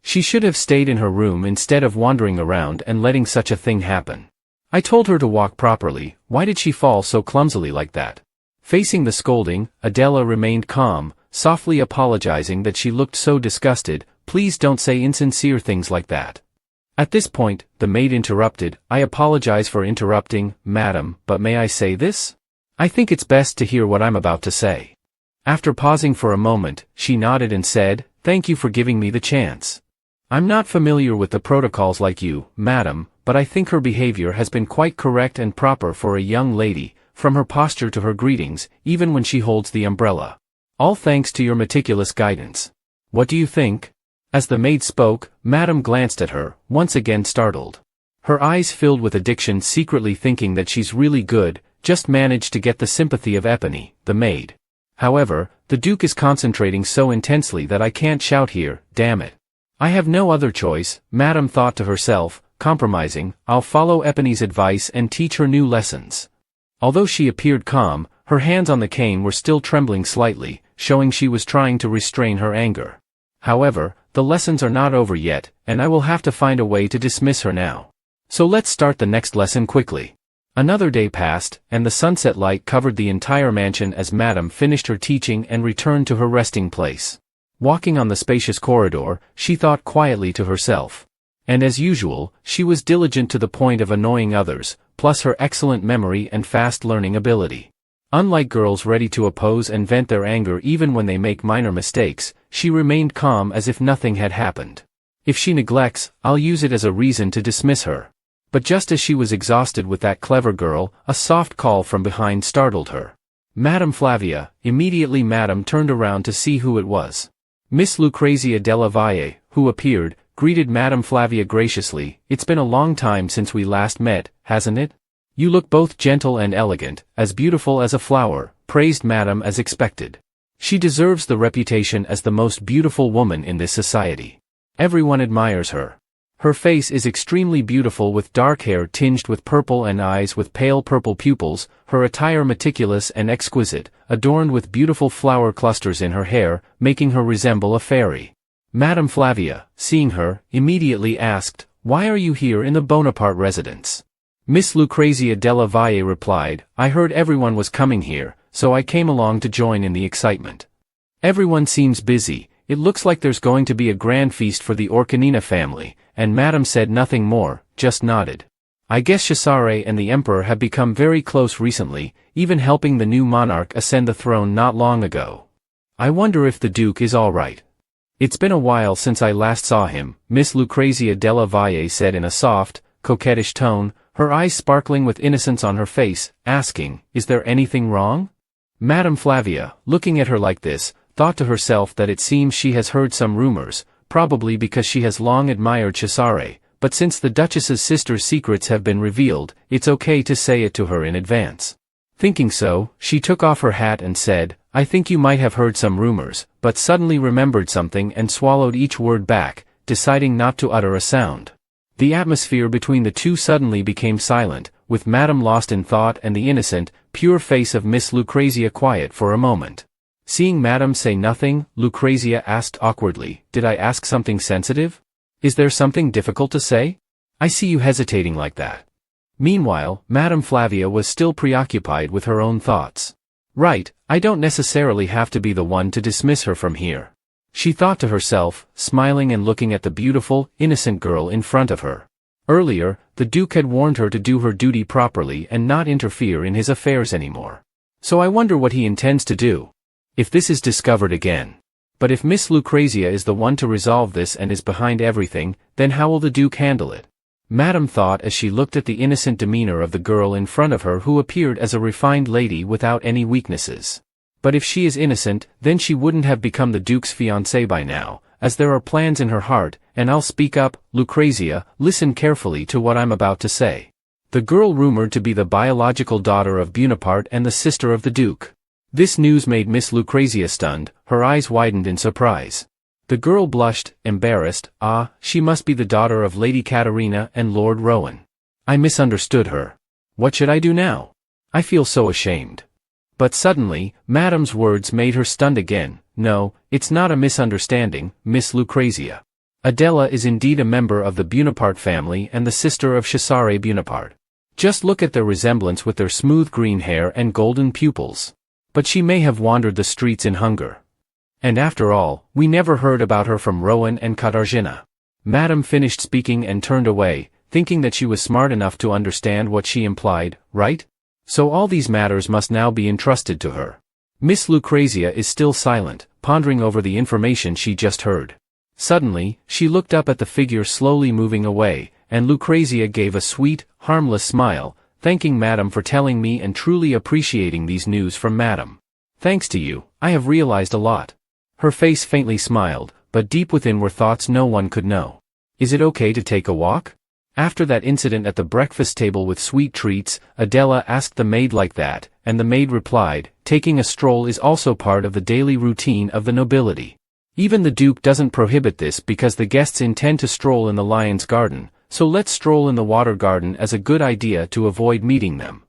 She should have stayed in her room instead of wandering around and letting such a thing happen. I told her to walk properly, why did she fall so clumsily like that? Facing the scolding, Adela remained calm, softly apologizing that she looked so disgusted. Please don't say insincere things like that. At this point, the maid interrupted, I apologize for interrupting, madam, but may I say this? I think it's best to hear what I'm about to say. After pausing for a moment, she nodded and said, thank you for giving me the chance. I'm not familiar with the protocols like you, madam, but I think her behavior has been quite correct and proper for a young lady, from her posture to her greetings, even when she holds the umbrella. All thanks to your meticulous guidance. What do you think? As the maid spoke, Madame glanced at her, once again startled. Her eyes filled with addiction, secretly thinking that she's really good, just managed to get the sympathy of Epony, the maid. However, the Duke is concentrating so intensely that I can't shout here, damn it. I have no other choice, Madame thought to herself, compromising, I'll follow Epony's advice and teach her new lessons. Although she appeared calm, her hands on the cane were still trembling slightly, showing she was trying to restrain her anger. However, the lessons are not over yet, and I will have to find a way to dismiss her now. So let's start the next lesson quickly. Another day passed, and the sunset light covered the entire mansion as Madame finished her teaching and returned to her resting place. Walking on the spacious corridor, she thought quietly to herself. And as usual, she was diligent to the point of annoying others, plus her excellent memory and fast learning ability. Unlike girls ready to oppose and vent their anger even when they make minor mistakes, she remained calm as if nothing had happened. If she neglects, I'll use it as a reason to dismiss her. But just as she was exhausted with that clever girl, a soft call from behind startled her. Madame Flavia. Immediately Madame turned around to see who it was. Miss Lucrecia della Valle, who appeared, greeted Madame Flavia graciously. It's been a long time since we last met, hasn't it? You look both gentle and elegant, as beautiful as a flower, praised Madame as expected. She deserves the reputation as the most beautiful woman in this society. Everyone admires her. Her face is extremely beautiful with dark hair tinged with purple and eyes with pale purple pupils, her attire meticulous and exquisite, adorned with beautiful flower clusters in her hair, making her resemble a fairy. Madame Flavia, seeing her, immediately asked, "Why are you here in the Bonaparte residence?" Miss Lucrezia della Valle replied, "I heard everyone was coming here, so I came along to join in the excitement. Everyone seems busy, it looks like there's going to be a grand feast for the Orcanina family," and Madame said nothing more, just nodded. "I guess Chesare and the Emperor have become very close recently, even helping the new monarch ascend the throne not long ago. I wonder if the Duke is all right. It's been a while since I last saw him," Miss Lucrezia della Valle said in a soft, coquettish tone, her eyes sparkling with innocence on her face, asking, "Is there anything wrong?" Madame Flavia, looking at her like this, thought to herself that it seems she has heard some rumors, probably because she has long admired Chesare, but since the Duchess's sister's secrets have been revealed, it's okay to say it to her in advance. Thinking so, she took off her hat and said, "I think you might have heard some rumors," but suddenly remembered something and swallowed each word back, deciding not to utter a sound. The atmosphere between the two suddenly became silent, with Madame lost in thought and the innocent, pure face of Miss Lucrezia quiet for a moment. Seeing Madame say nothing, Lucrezia asked awkwardly, "Did I ask something sensitive? Is there something difficult to say? I see you hesitating like that." Meanwhile, Madame Flavia was still preoccupied with her own thoughts. "Right, I don't necessarily have to be the one to dismiss her from here," she thought to herself, smiling and looking at the beautiful, innocent girl in front of her. Earlier, the Duke had warned her to do her duty properly and not interfere in his affairs anymore. So I wonder what he intends to do. If this is discovered again. But if Miss Lucrezia is the one to resolve this and is behind everything, then how will the Duke handle it? Madame thought as she looked at the innocent demeanor of the girl in front of her who appeared as a refined lady without any weaknesses. But if she is innocent, then she wouldn't have become the Duke's fiancée by now, as there are plans in her heart, and I'll speak up, Lucrezia, listen carefully to what I'm about to say. The girl rumored to be the biological daughter of Bonaparte and the sister of the Duke. This news made Miss Lucrezia stunned, her eyes widened in surprise. The girl blushed, embarrassed. "Ah, she must be the daughter of Lady Caterina and Lord Rowan. I misunderstood her. What should I do now? I feel so ashamed." But suddenly, Madame's words made her stunned again. "No, it's not a misunderstanding, Miss Lucrezia. Adela is indeed a member of the Bonaparte family and the sister of Chesare Bonaparte. Just look at their resemblance with their smooth green hair and golden pupils. But she may have wandered the streets in hunger. And after all, we never heard about her from Rowan and Katarzyna." Madame finished speaking and turned away, thinking that she was smart enough to understand what she implied, right? So all these matters must now be entrusted to her. Miss Lucrezia is still silent, pondering over the information she just heard. Suddenly, she looked up at the figure slowly moving away, and Lucrezia gave a sweet, harmless smile, thanking Madame for telling me and truly appreciating these news from Madame. Thanks to you, I have realized a lot. Her face faintly smiled, but deep within were thoughts no one could know. Is it okay to take a walk? After that incident at the breakfast table with sweet treats, Adela asked the maid like that, and the maid replied, taking a stroll is also part of the daily routine of the nobility. Even the Duke doesn't prohibit this because the guests intend to stroll in the lion's garden, so let's stroll in the water garden as a good idea to avoid meeting them.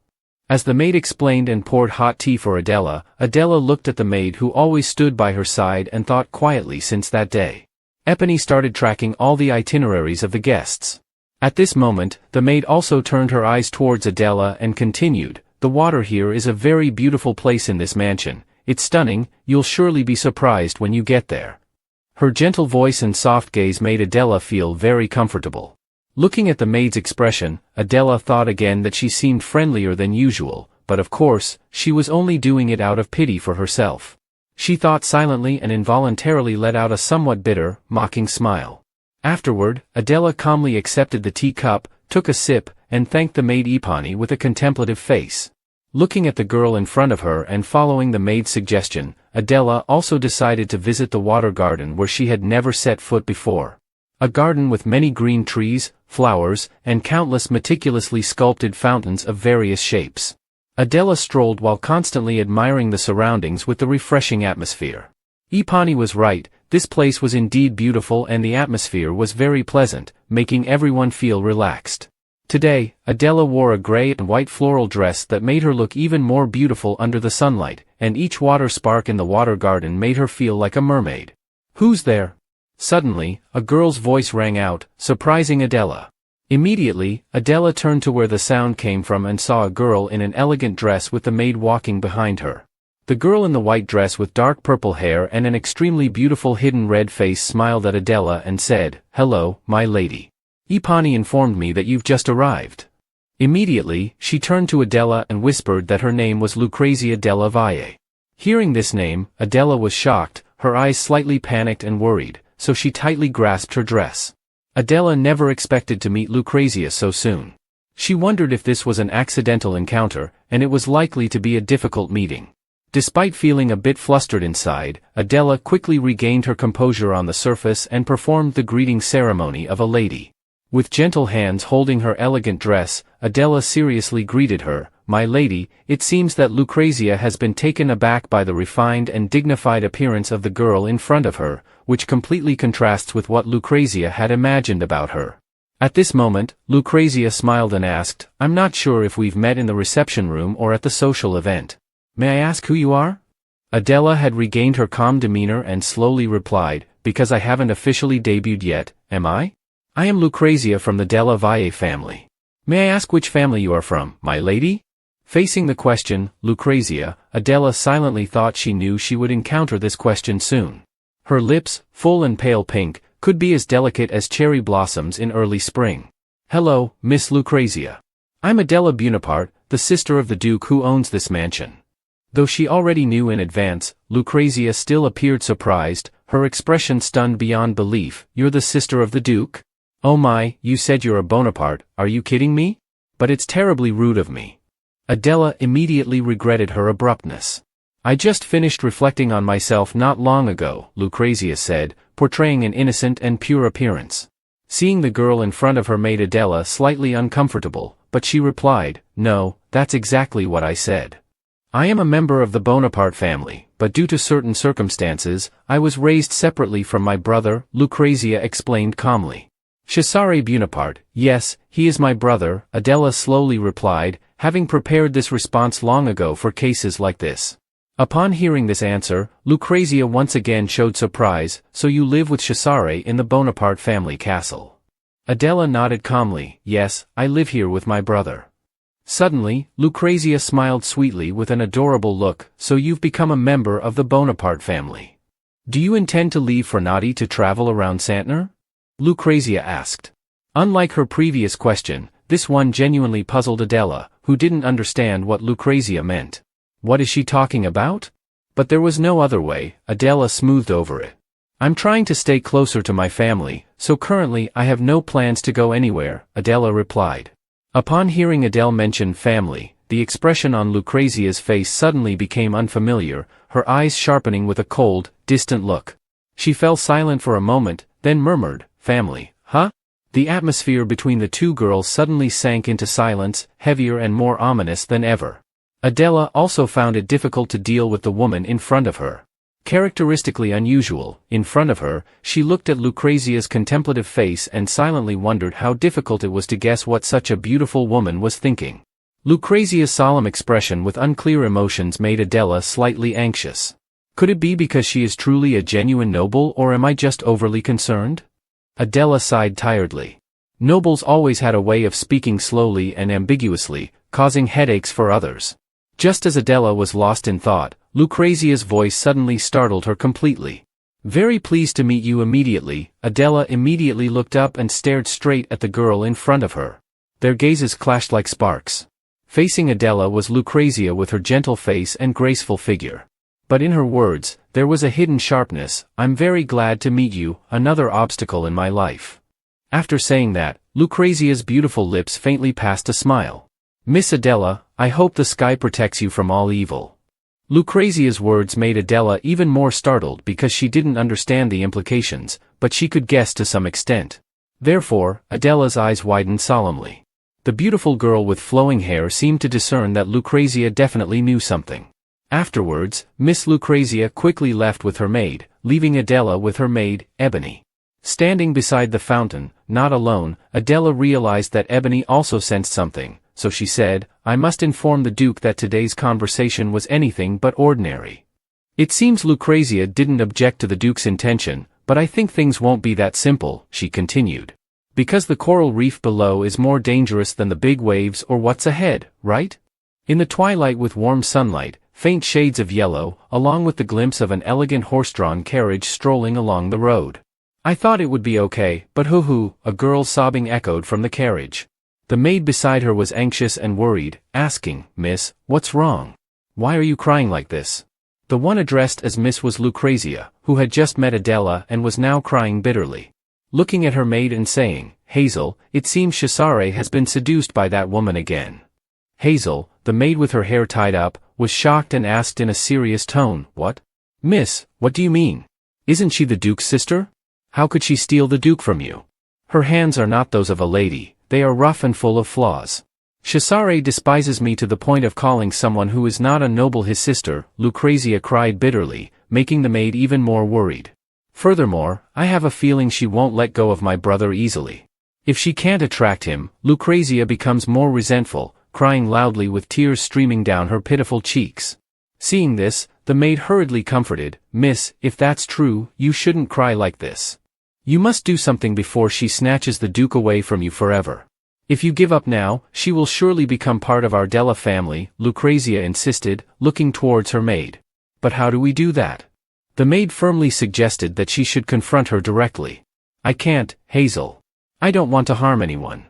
As the maid explained and poured hot tea for Adela, Adela looked at the maid who always stood by her side and thought quietly since that day. Epony started tracking all the itineraries of the guests. At this moment, the maid also turned her eyes towards Adela and continued, "The water here is a very beautiful place in this mansion. It's stunning, you'll surely be surprised when you get there." Her gentle voice and soft gaze made Adela feel very comfortable. Looking at the maid's expression, Adela thought again that she seemed friendlier than usual, but of course, she was only doing it out of pity for herself. She thought silently and involuntarily let out a somewhat bitter, mocking smile. Afterward, Adela calmly accepted the teacup, took a sip, and thanked the maid Epony with a contemplative face. Looking at the girl in front of her and following the maid's suggestion, Adela also decided to visit the water garden where she had never set foot before. A garden with many green trees, flowers, and countless meticulously sculpted fountains of various shapes. Adela strolled while constantly admiring the surroundings with the refreshing atmosphere. Ipani was right, this place was indeed beautiful and the atmosphere was very pleasant, making everyone feel relaxed. Today, Adela wore a gray and white floral dress that made her look even more beautiful under the sunlight, and each water spark in the water garden made her feel like a mermaid. "Who's there?" Suddenly, a girl's voice rang out, surprising Adela. Immediately, Adela turned to where the sound came from and saw a girl in an elegant dress with the maid walking behind her. The girl in the white dress with dark purple hair and an extremely beautiful hidden red face smiled at Adela and said, "Hello, my lady. Ipani informed me that you've just arrived." Immediately, she turned to Adela and whispered that her name was Lucrezia della Valle. Hearing this name, Adela was shocked, her eyes slightly panicked and worried, so she tightly grasped her dress. Adela never expected to meet Lucrezia so soon. She wondered if this was an accidental encounter, and it was likely to be a difficult meeting. Despite feeling a bit flustered inside, Adela quickly regained her composure on the surface and performed the greeting ceremony of a lady. With gentle hands holding her elegant dress, Adela seriously greeted her, "My lady, it seems that Lucrezia has been taken aback by the refined and dignified appearance of the girl in front of her, which completely contrasts with what Lucrezia had imagined about her." At this moment, Lucrezia smiled and asked, "I'm not sure if we've met in the reception room or at the social event. May I ask who you are?" Adela had regained her calm demeanor and slowly replied, "Because I haven't officially debuted yet, am I? I am Lucrezia from the Della Valle family. May I ask which family you are from, my lady?" Facing the question, Lucrezia, Adela silently thought she knew she would encounter this question soon. Her lips, full and pale pink, could be as delicate as cherry blossoms in early spring. "Hello, Miss Lucrezia. I'm Adela Bonaparte, the sister of the Duke who owns this mansion." Though she already knew in advance, Lucrezia still appeared surprised, her expression stunned beyond belief. "You're the sister of the Duke? Oh my, you said you're a Bonaparte, are you kidding me? But it's terribly rude of me." Adela immediately regretted her abruptness. "I just finished reflecting on myself not long ago," Lucrezia said, portraying an innocent and pure appearance. Seeing the girl in front of her made Adela slightly uncomfortable, but she replied, "No, that's exactly what I said. I am a member of the Bonaparte family, but due to certain circumstances, I was raised separately from my brother," Lucrezia explained calmly. "Chesare Bonaparte, yes, he is my brother," Adela slowly replied, having prepared this response long ago for cases like this. Upon hearing this answer, Lucrezia once again showed surprise. "So you live with Chesare in the Bonaparte family castle?" Adela nodded calmly, "Yes, I live here with my brother." Suddenly, Lucrezia smiled sweetly with an adorable look. "So you've become a member of the Bonaparte family. Do you intend to leave for Nadi to travel around Santner?" Lucrezia asked. Unlike her previous question, this one genuinely puzzled Adela, who didn't understand what Lucrezia meant. What is she talking about? But there was no other way, Adela smoothed over it. "I'm trying to stay closer to my family, so currently I have no plans to go anywhere," Adela replied. Upon hearing Adele mention family, the expression on Lucrezia's face suddenly became unfamiliar, her eyes sharpening with a cold, distant look. She fell silent for a moment, then murmured, "Family, huh?" The atmosphere between the two girls suddenly sank into silence, heavier and more ominous than ever. Adela also found it difficult to deal with the woman in front of her. Characteristically unusual, in front of her, she looked at Lucrezia's contemplative face and silently wondered how difficult it was to guess what such a beautiful woman was thinking. Lucrezia's solemn expression with unclear emotions made Adela slightly anxious. Could it be because she is truly a genuine noble, or am I just overly concerned? Adela sighed tiredly. Nobles always had a way of speaking slowly and ambiguously, causing headaches for others. Just as Adela was lost in thought, Lucrezia's voice suddenly startled her completely. "Very pleased to meet you immediately." Adela immediately looked up and stared straight at the girl in front of her. Their gazes clashed like sparks. Facing Adela was Lucrezia with her gentle face and graceful figure. But in her words, there was a hidden sharpness. "I'm very glad to meet you, another obstacle in my life." After saying that, Lucrezia's beautiful lips faintly passed a smile. "Miss Adela, I hope the sky protects you from all evil." Lucrezia's words made Adela even more startled because she didn't understand the implications, but she could guess to some extent. Therefore, Adela's eyes widened solemnly. The beautiful girl with flowing hair seemed to discern that Lucrezia definitely knew something. Afterwards, Miss Lucrezia quickly left with her maid, leaving Adela with her maid, Ebony. Standing beside the fountain, not alone, Adela realized that Ebony also sensed something, so she said, "I must inform the Duke that today's conversation was anything but ordinary." It seems Lucrezia didn't object to the Duke's intention, but I think things won't be that simple, she continued. Because the coral reef below is more dangerous than the big waves or what's ahead, right? In the twilight with warm sunlight, faint shades of yellow, along with the glimpse of an elegant horse-drawn carriage strolling along the road. I thought it would be okay, but hoo-hoo, a girl's sobbing echoed from the carriage. The maid beside her was anxious and worried, asking, "Miss, what's wrong? Why are you crying like this?" The one addressed as Miss was Lucrezia, who had just met Adela and was now crying bitterly. Looking at her maid and saying, "Hazel, it seems Chesare has been seduced by that woman again." Hazel, the maid with her hair tied up, was shocked and asked in a serious tone, "What? Miss, what do you mean? Isn't she the Duke's sister? How could she steal the Duke from you? Her hands are not those of a lady, they are rough and full of flaws. Chesare despises me to the point of calling someone who is not a noble his sister," Lucrezia cried bitterly, making the maid even more worried. "Furthermore, I have a feeling she won't let go of my brother easily. If she can't attract him," Lucrezia becomes more resentful, crying loudly with tears streaming down her pitiful cheeks. Seeing this, the maid hurriedly comforted, "Miss, if that's true, you shouldn't cry like this. You must do something before she snatches the Duke away from you forever. If you give up now, she will surely become part of our Adela family," Lucrezia insisted, looking towards her maid. "But how do we do that?" The maid firmly suggested that she should confront her directly. "I can't, Hazel. I don't want to harm anyone.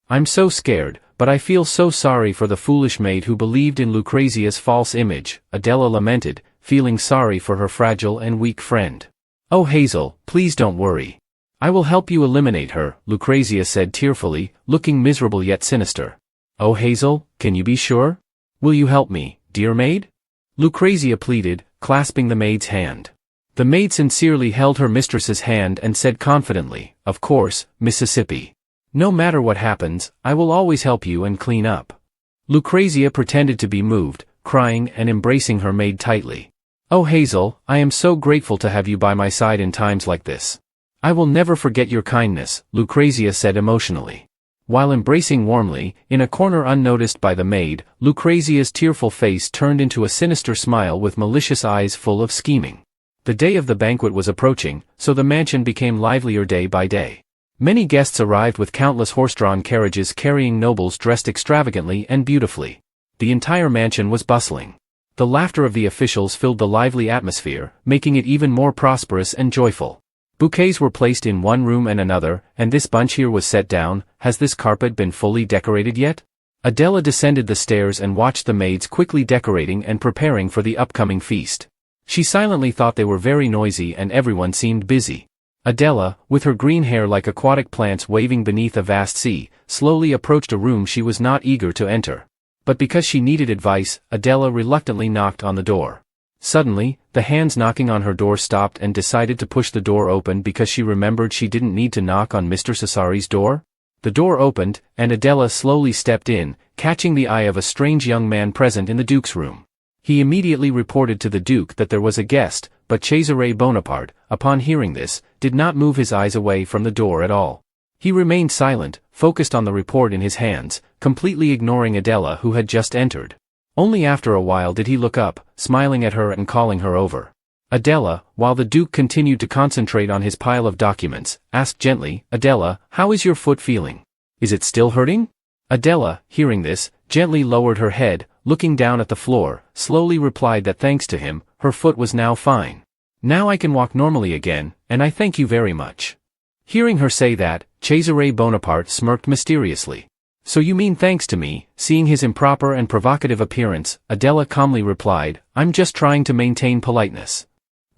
I'm so scared, but I feel so sorry for the foolish maid who believed in Lucrezia's false image," Adela lamented, feeling sorry for her fragile and weak friend. "Oh Hazel, please don't worry. I will help you eliminate her," Lucrezia said tearfully, looking miserable yet sinister. "Oh Hazel, can you be sure? Will you help me, dear maid?" Lucrezia pleaded, clasping the maid's hand. The maid sincerely held her mistress's hand and said confidently, "Of course, Mississippi. No matter what happens, I will always help you and clean up." Lucrezia pretended to be moved, crying and embracing her maid tightly. "Oh Hazel, I am so grateful to have you by my side in times like this. I will never forget your kindness," Lucrezia said emotionally. While embracing warmly, in a corner unnoticed by the maid, Lucrezia's tearful face turned into a sinister smile with malicious eyes full of scheming. The day of the banquet was approaching, so the mansion became livelier day by day. Many guests arrived with countless horse-drawn carriages carrying nobles dressed extravagantly and beautifully. The entire mansion was bustling. The laughter of the officials filled the lively atmosphere, making it even more prosperous and joyful. Bouquets were placed in one room and another, and this bunch here was set down. "Has this carpet been fully decorated yet?" Adela descended the stairs and watched the maids quickly decorating and preparing for the upcoming feast. She silently thought they were very noisy and everyone seemed busy. Adela, with her green hair like aquatic plants waving beneath a vast sea, slowly approached a room she was not eager to enter. But because she needed advice, Adela reluctantly knocked on the door. Suddenly, the hands knocking on her door stopped and decided to push the door open because she remembered she didn't need to knock on Mr. Cesare's door. The door opened, and Adela slowly stepped in, catching the eye of a strange young man present in the Duke's room. He immediately reported to the Duke that there was a guest, but Chesare Bonaparte, upon hearing this, did not move his eyes away from the door at all. He remained silent, focused on the report in his hands, completely ignoring Adela who had just entered. Only after a while did he look up, smiling at her and calling her over. Adela, while the Duke continued to concentrate on his pile of documents, asked gently, "Adela, how is your foot feeling? Is it still hurting?" Adela, hearing this, gently lowered her head, looking down at the floor, slowly replied that thanks to him, her foot was now fine. "Now I can walk normally again, and I thank you very much." Hearing her say that, Chesare Bonaparte smirked mysteriously. "So you mean thanks to me?" Seeing his improper and provocative appearance, Adela calmly replied, "I'm just trying to maintain politeness."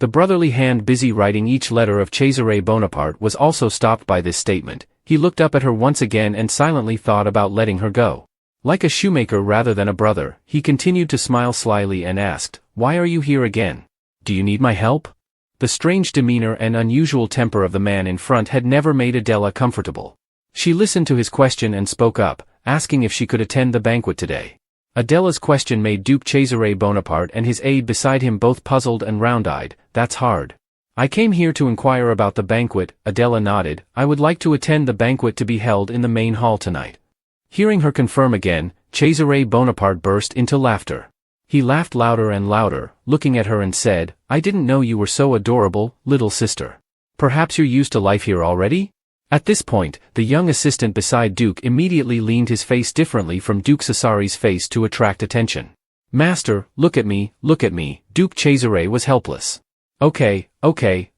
The brotherly hand busy writing each letter of Chesare Bonaparte was also stopped by this statement. He looked up at her once again and silently thought about letting her go. Like a shoemaker rather than a brother, he continued to smile slyly and asked, "Why are you here again? Do you need my help?" The strange demeanor and unusual temper of the man in front had never made Adela comfortable. She listened to his question and spoke up, asking if she could attend the banquet today. Adela's question made Duke Cesare Bonaparte and his aide beside him both puzzled and round-eyed. That's hard. I came here to inquire about the banquet, Adela nodded. I would like to attend the banquet to be held in the main hall tonight. Hearing her confirm again, Cesare Bonaparte burst into laughter. He laughed louder and louder, looking at her and said, I didn't know you were so adorable, little sister. Perhaps you're used to life here already? At this point, the young assistant beside Duke immediately leaned his face differently from Duke Cesare's face to attract attention. Master, look at me, Duke Cesare was helpless. Okay,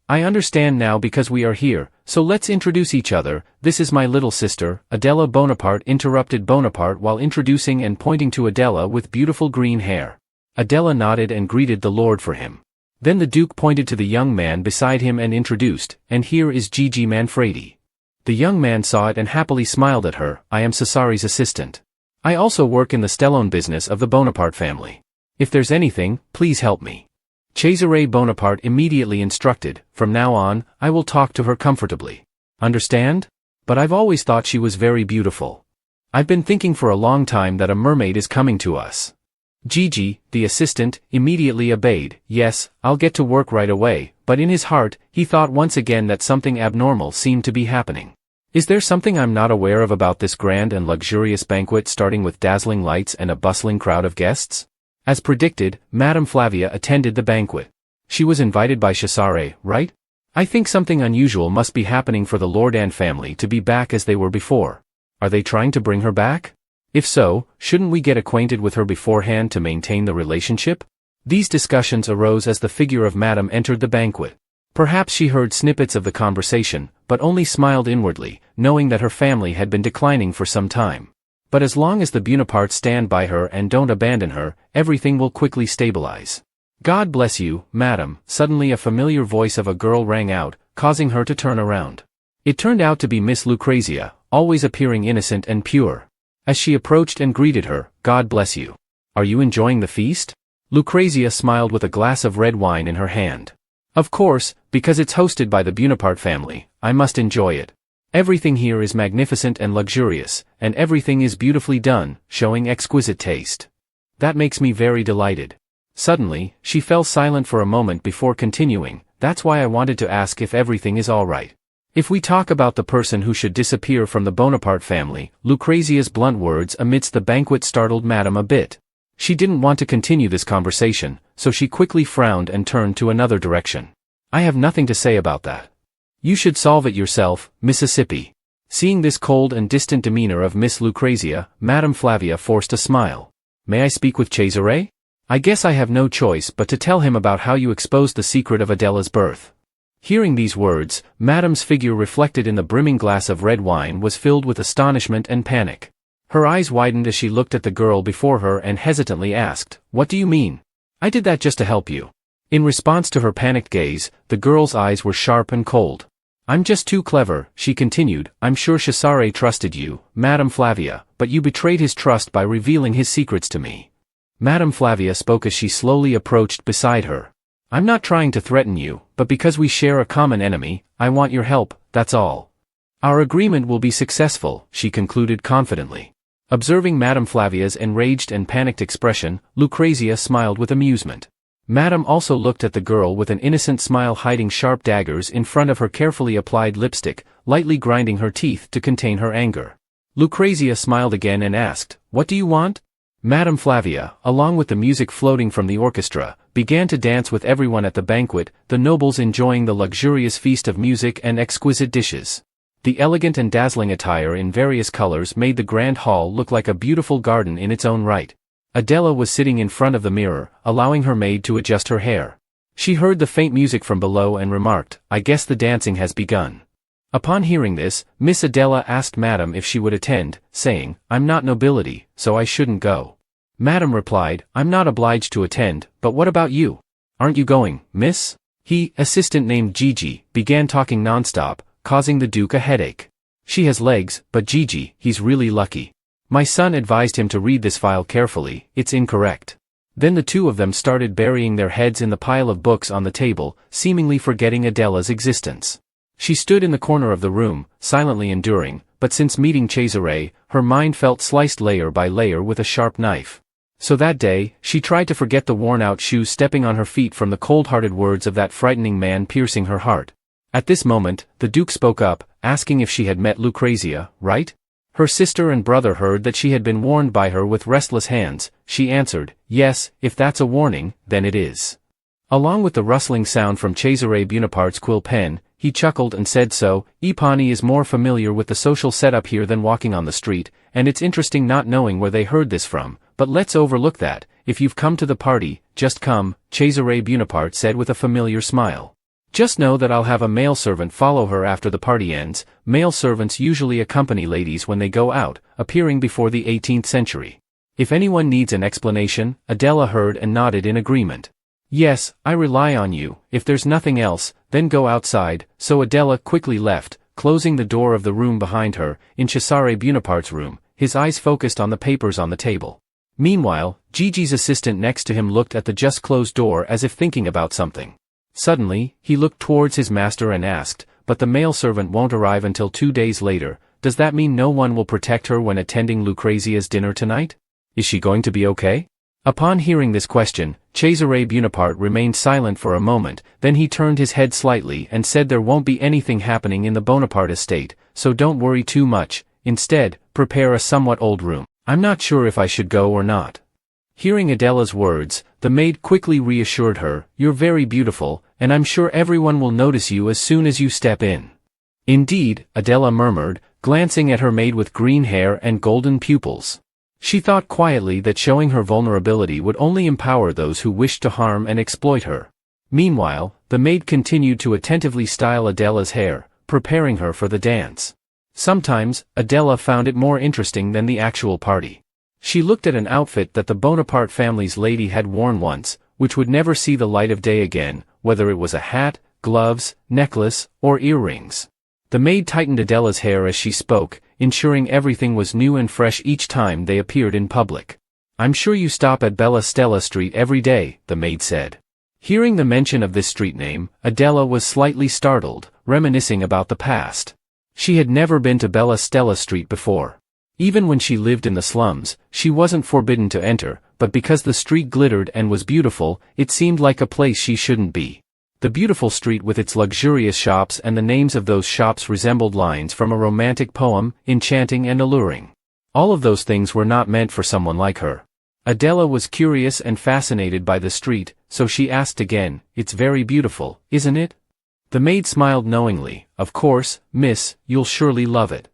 I understand now because we are here, so let's introduce each other. This is my little sister, Adela. Bonaparte interrupted Bonaparte while introducing and pointing to Adela with beautiful green hair. Adela nodded and greeted the lord for him. Then the Duke pointed to the young man beside him and introduced, and here is Gigi Manfredi. The young man saw it and happily smiled at her. I am Cesare's assistant. I also work in the stellone business of the Bonaparte family. If there's anything, please help me. Cesare Bonaparte immediately instructed, from now on, I will talk to her comfortably. Understand? But I've always thought she was very beautiful. I've been thinking for a long time that a mermaid is coming to us. Gigi, the assistant, immediately obeyed. Yes, I'll get to work right away, but in his heart, he thought once again that something abnormal seemed to be happening. Is there something I'm not aware of about this grand and luxurious banquet starting with dazzling lights and a bustling crowd of guests? As predicted, Madame Flavia attended the banquet. She was invited by Chesare, right? I think something unusual must be happening for the Lordan family to be back as they were before. Are they trying to bring her back? If so, shouldn't we get acquainted with her beforehand to maintain the relationship? These discussions arose as the figure of Madame entered the banquet. Perhaps she heard snippets of the conversation, but only smiled inwardly, knowing that her family had been declining for some time. But as long as the Bonapartes stand by her and don't abandon her, everything will quickly stabilize. God bless you, madam. Suddenly a familiar voice of a girl rang out, causing her to turn around. It turned out to be Miss Lucrecia, always appearing innocent and pure. As she approached and greeted her, God bless you. Are you enjoying the feast? Lucrecia smiled with a glass of red wine in her hand. Of course, because it's hosted by the Bonaparte family, I must enjoy it. Everything here is magnificent and luxurious, and everything is beautifully done, showing exquisite taste. That makes me very delighted. Suddenly, she fell silent for a moment before continuing. That's why I wanted to ask if everything is all right. If we talk about the person who should disappear from the Bonaparte family, Lucrezia's blunt words amidst the banquet startled Madame a bit. She didn't want to continue this conversation, so she quickly frowned and turned to another direction. I have nothing to say about that. You should solve it yourself, Mississippi. Seeing this cold and distant demeanor of Miss Lucrecia, Madame Flavia forced a smile. May I speak with Chesare? I guess I have no choice but to tell him about how you exposed the secret of Adela's birth. Hearing these words, Madame's figure reflected in the brimming glass of red wine was filled with astonishment and panic. Her eyes widened as she looked at the girl before her and hesitantly asked, What do you mean? I did that just to help you. In response to her panicked gaze, the girl's eyes were sharp and cold. I'm just too clever, she continued. I'm sure Chesare trusted you, Madame Flavia, but you betrayed his trust by revealing his secrets to me. Madame Flavia spoke as she slowly approached beside her. I'm not trying to threaten you, but because we share a common enemy, I want your help, that's all. Our agreement will be successful, she concluded confidently. Observing Madame Flavia's enraged and panicked expression, Lucrecia smiled with amusement. Madame also looked at the girl with an innocent smile, hiding sharp daggers in front of her carefully applied lipstick, lightly grinding her teeth to contain her anger. Lucrecia smiled again and asked, What do you want? Madame Flavia, along with the music floating from the orchestra, began to dance with everyone at the banquet, the nobles enjoying the luxurious feast of music and exquisite dishes. The elegant and dazzling attire in various colors made the grand hall look like a beautiful garden in its own right. Adela was sitting in front of the mirror, allowing her maid to adjust her hair. She heard the faint music from below and remarked, I guess the dancing has begun. Upon hearing this, Miss Adela asked Madame if she would attend, saying, I'm not nobility, so I shouldn't go. Madame replied, I'm not obliged to attend, but what about you? Aren't you going, miss? He, assistant named Gigi, began talking nonstop, causing the Duke a headache. She has legs, but Gigi, he's really lucky. My son advised him to read this file carefully, it's incorrect. Then the two of them started burying their heads in the pile of books on the table, seemingly forgetting Adela's existence. She stood in the corner of the room, silently enduring, but since meeting Chesare, her mind felt sliced layer by layer with a sharp knife. So that day, she tried to forget the worn-out shoes stepping on her feet from the cold-hearted words of that frightening man piercing her heart. At this moment, the Duke spoke up, asking if she had met Lucrecia, right? Her sister and brother heard that she had been warned by her with restless hands. She answered, yes, if that's a warning, then it is. Along with the rustling sound from Cesare Buonaparte's quill pen, he chuckled and said so, Ipani is more familiar with the social setup here than walking on the street, and it's interesting not knowing where they heard this from, but let's overlook that. If you've come to the party, just come, Cesare Buonaparte said with a familiar smile. Just know that I'll have a male servant follow her after the party ends. Male servants usually accompany ladies when they go out, appearing before the 18th century. If anyone needs an explanation, Adela heard and nodded in agreement. Yes, I rely on you. If there's nothing else, then go outside. So Adela quickly left, closing the door of the room behind her. In Cesare Buonaparte's room, his eyes focused on the papers on the table. Meanwhile, Gigi's assistant next to him looked at the just closed door as if thinking about something. Suddenly, he looked towards his master and asked, but the male servant won't arrive until 2 days later. Does that mean no one will protect her when attending Lucrezia's dinner tonight? Is she going to be okay? Upon hearing this question, Cesare Buonaparte remained silent for a moment, then he turned his head slightly and said there won't be anything happening in the Bonaparte estate, so don't worry too much. Instead, prepare a somewhat old room. I'm not sure if I should go or not. Hearing Adela's words, the maid quickly reassured her, you're very beautiful, and I'm sure everyone will notice you as soon as you step in. Indeed, Adela murmured, glancing at her maid with green hair and golden pupils. She thought quietly that showing her vulnerability would only empower those who wished to harm and exploit her. Meanwhile, the maid continued to attentively style Adela's hair, preparing her for the dance. Sometimes, Adela found it more interesting than the actual party. She looked at an outfit that the Bonaparte family's lady had worn once, which would never see the light of day again, whether it was a hat, gloves, necklace, or earrings. The maid tightened Adela's hair as she spoke, ensuring everything was new and fresh each time they appeared in public. I'm sure you stop at Bella Stella Street every day, the maid said. Hearing the mention of this street name, Adela was slightly startled, reminiscing about the past. She had never been to Bella Stella Street before. Even when she lived in the slums, she wasn't forbidden to enter, but because the street glittered and was beautiful, it seemed like a place she shouldn't be. The beautiful street with its luxurious shops and the names of those shops resembled lines from a romantic poem, enchanting and alluring. All of those things were not meant for someone like her. Adela was curious and fascinated by the street, so she asked again, it's very beautiful, isn't it? The maid smiled knowingly, of course, miss, you'll surely love it.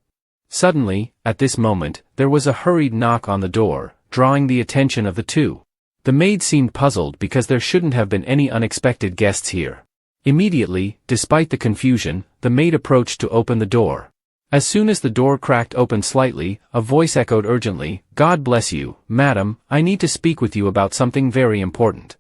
Suddenly, at this moment, there was a hurried knock on the door, drawing the attention of the two. The maid seemed puzzled because there shouldn't have been any unexpected guests here. Immediately, despite the confusion, the maid approached to open the door. As soon as the door cracked open slightly, a voice echoed urgently, God bless you, madam, I need to speak with you about something very important.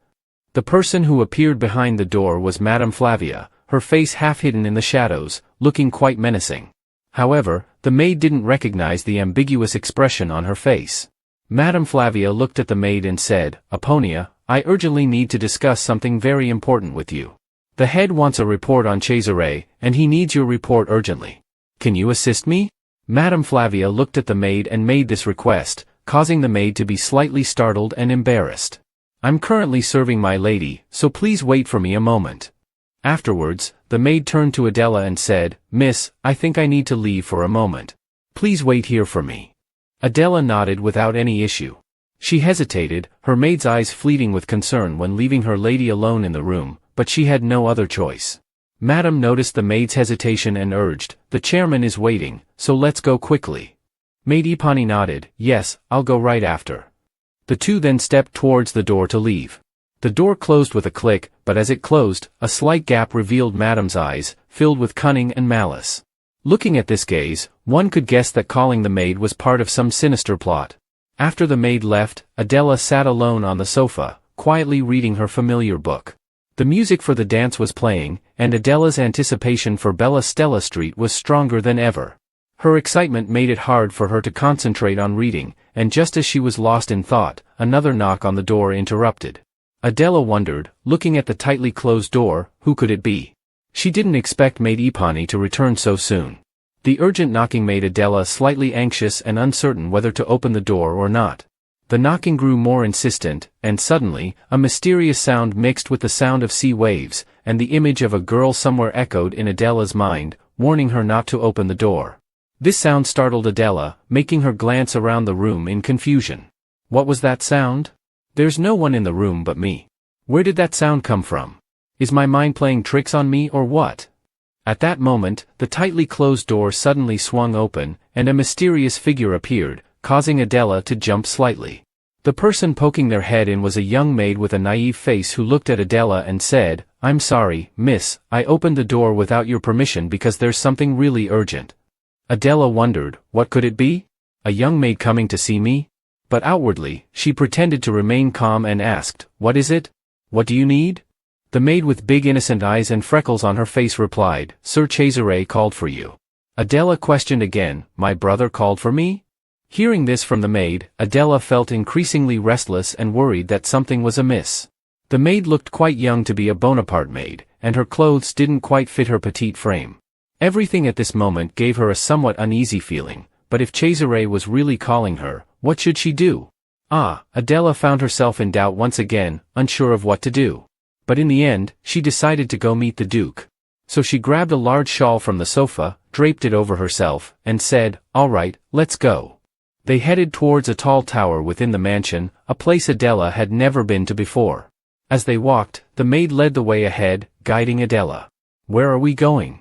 The person who appeared behind the door was Madame Flavia, her face half hidden in the shadows, looking quite menacing. However, the maid didn't recognize the ambiguous expression on her face. Madame Flavia looked at the maid and said, Apponia, I urgently need to discuss something very important with you. The head wants a report on Chesare, and he needs your report urgently. Can you assist me? Madame Flavia looked at the maid and made this request, causing the maid to be slightly startled and embarrassed. I'm currently serving my lady, so please wait for me a moment. Afterwards, the maid turned to Adela and said, Miss, I think I need to leave for a moment. Please wait here for me. Adela nodded without any issue. She hesitated, her maid's eyes fleeting with concern when leaving her lady alone in the room, but she had no other choice. Madam noticed the maid's hesitation and urged, the chairman is waiting, so let's go quickly. Maid Ipani nodded, yes, I'll go right after. The two then stepped towards the door to leave. The door closed with a click, but as it closed, a slight gap revealed Madam's eyes, filled with cunning and malice. Looking at this gaze, one could guess that calling the maid was part of some sinister plot. After the maid left, Adela sat alone on the sofa, quietly reading her familiar book. The music for the dance was playing, and Adela's anticipation for Bella Stella Street was stronger than ever. Her excitement made it hard for her to concentrate on reading, and just as she was lost in thought, another knock on the door interrupted. Adela wondered, looking at the tightly closed door, who could it be? She didn't expect Maid Ipani to return so soon. The urgent knocking made Adela slightly anxious and uncertain whether to open the door or not. The knocking grew more insistent, and suddenly, a mysterious sound mixed with the sound of sea waves, and the image of a girl somewhere echoed in Adela's mind, warning her not to open the door. This sound startled Adela, making her glance around the room in confusion. What was that sound? There's no one in the room but me. Where did that sound come from? Is my mind playing tricks on me or what? At that moment, the tightly closed door suddenly swung open, and a mysterious figure appeared, causing Adela to jump slightly. The person poking their head in was a young maid with a naive face who looked at Adela and said, "I'm sorry, miss, I opened the door without your permission because there's something really urgent." Adela wondered, what could it be? A young maid coming to see me? But outwardly, she pretended to remain calm and asked, "What is it? What do you need?" The maid with big innocent eyes and freckles on her face replied, "Sir Chesare called for you." Adela questioned again, "My brother called for me?" Hearing this from the maid, Adela felt increasingly restless and worried that something was amiss. The maid looked quite young to be a Bonaparte maid, and her clothes didn't quite fit her petite frame. Everything at this moment gave her a somewhat uneasy feeling, but if Chesare was really calling her, what should she do? Adela found herself in doubt once again, unsure of what to do. But in the end, she decided to go meet the Duke. So she grabbed a large shawl from the sofa, draped it over herself, and said, "All right, let's go." They headed towards a tall tower within the mansion, a place Adela had never been to before. As they walked, the maid led the way ahead, guiding Adela. "Where are we going?"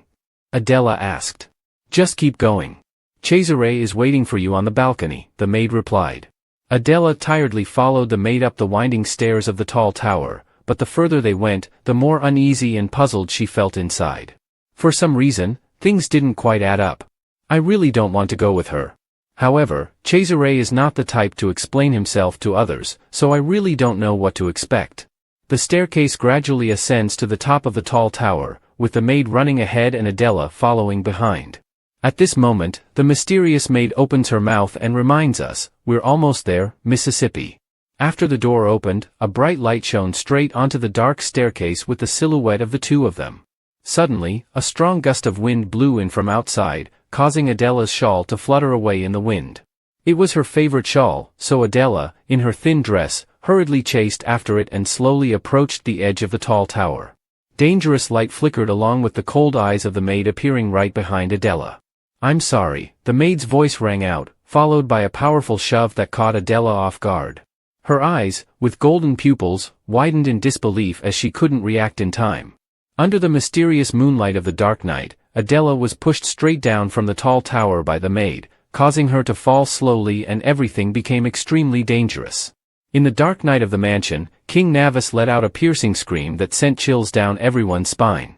Adela asked. "Just keep going. Chesare is waiting for you on the balcony," the maid replied. Adela tiredly followed the maid up the winding stairs of the tall tower, but the further they went, the more uneasy and puzzled she felt inside. For some reason, things didn't quite add up. "I really don't want to go with her. However, Chesare is not the type to explain himself to others, so I really don't know what to expect." The staircase gradually ascends to the top of the tall tower, with the maid running ahead and Adela following behind. At this moment, the mysterious maid opens her mouth and reminds us, "We're almost there, Mississippi." After the door opened, a bright light shone straight onto the dark staircase with the silhouette of the two of them. Suddenly, a strong gust of wind blew in from outside, causing Adela's shawl to flutter away in the wind. It was her favorite shawl, so Adela, in her thin dress, hurriedly chased after it and slowly approached the edge of the tall tower. Dangerous light flickered along with the cold eyes of the maid appearing right behind Adela. "I'm sorry," the maid's voice rang out, followed by a powerful shove that caught Adela off guard. Her eyes, with golden pupils, widened in disbelief as she couldn't react in time. Under the mysterious moonlight of the dark night, Adela was pushed straight down from the tall tower by the maid, causing her to fall slowly, and everything became extremely dangerous. In the dark night of the mansion, King Navis let out a piercing scream that sent chills down everyone's spine.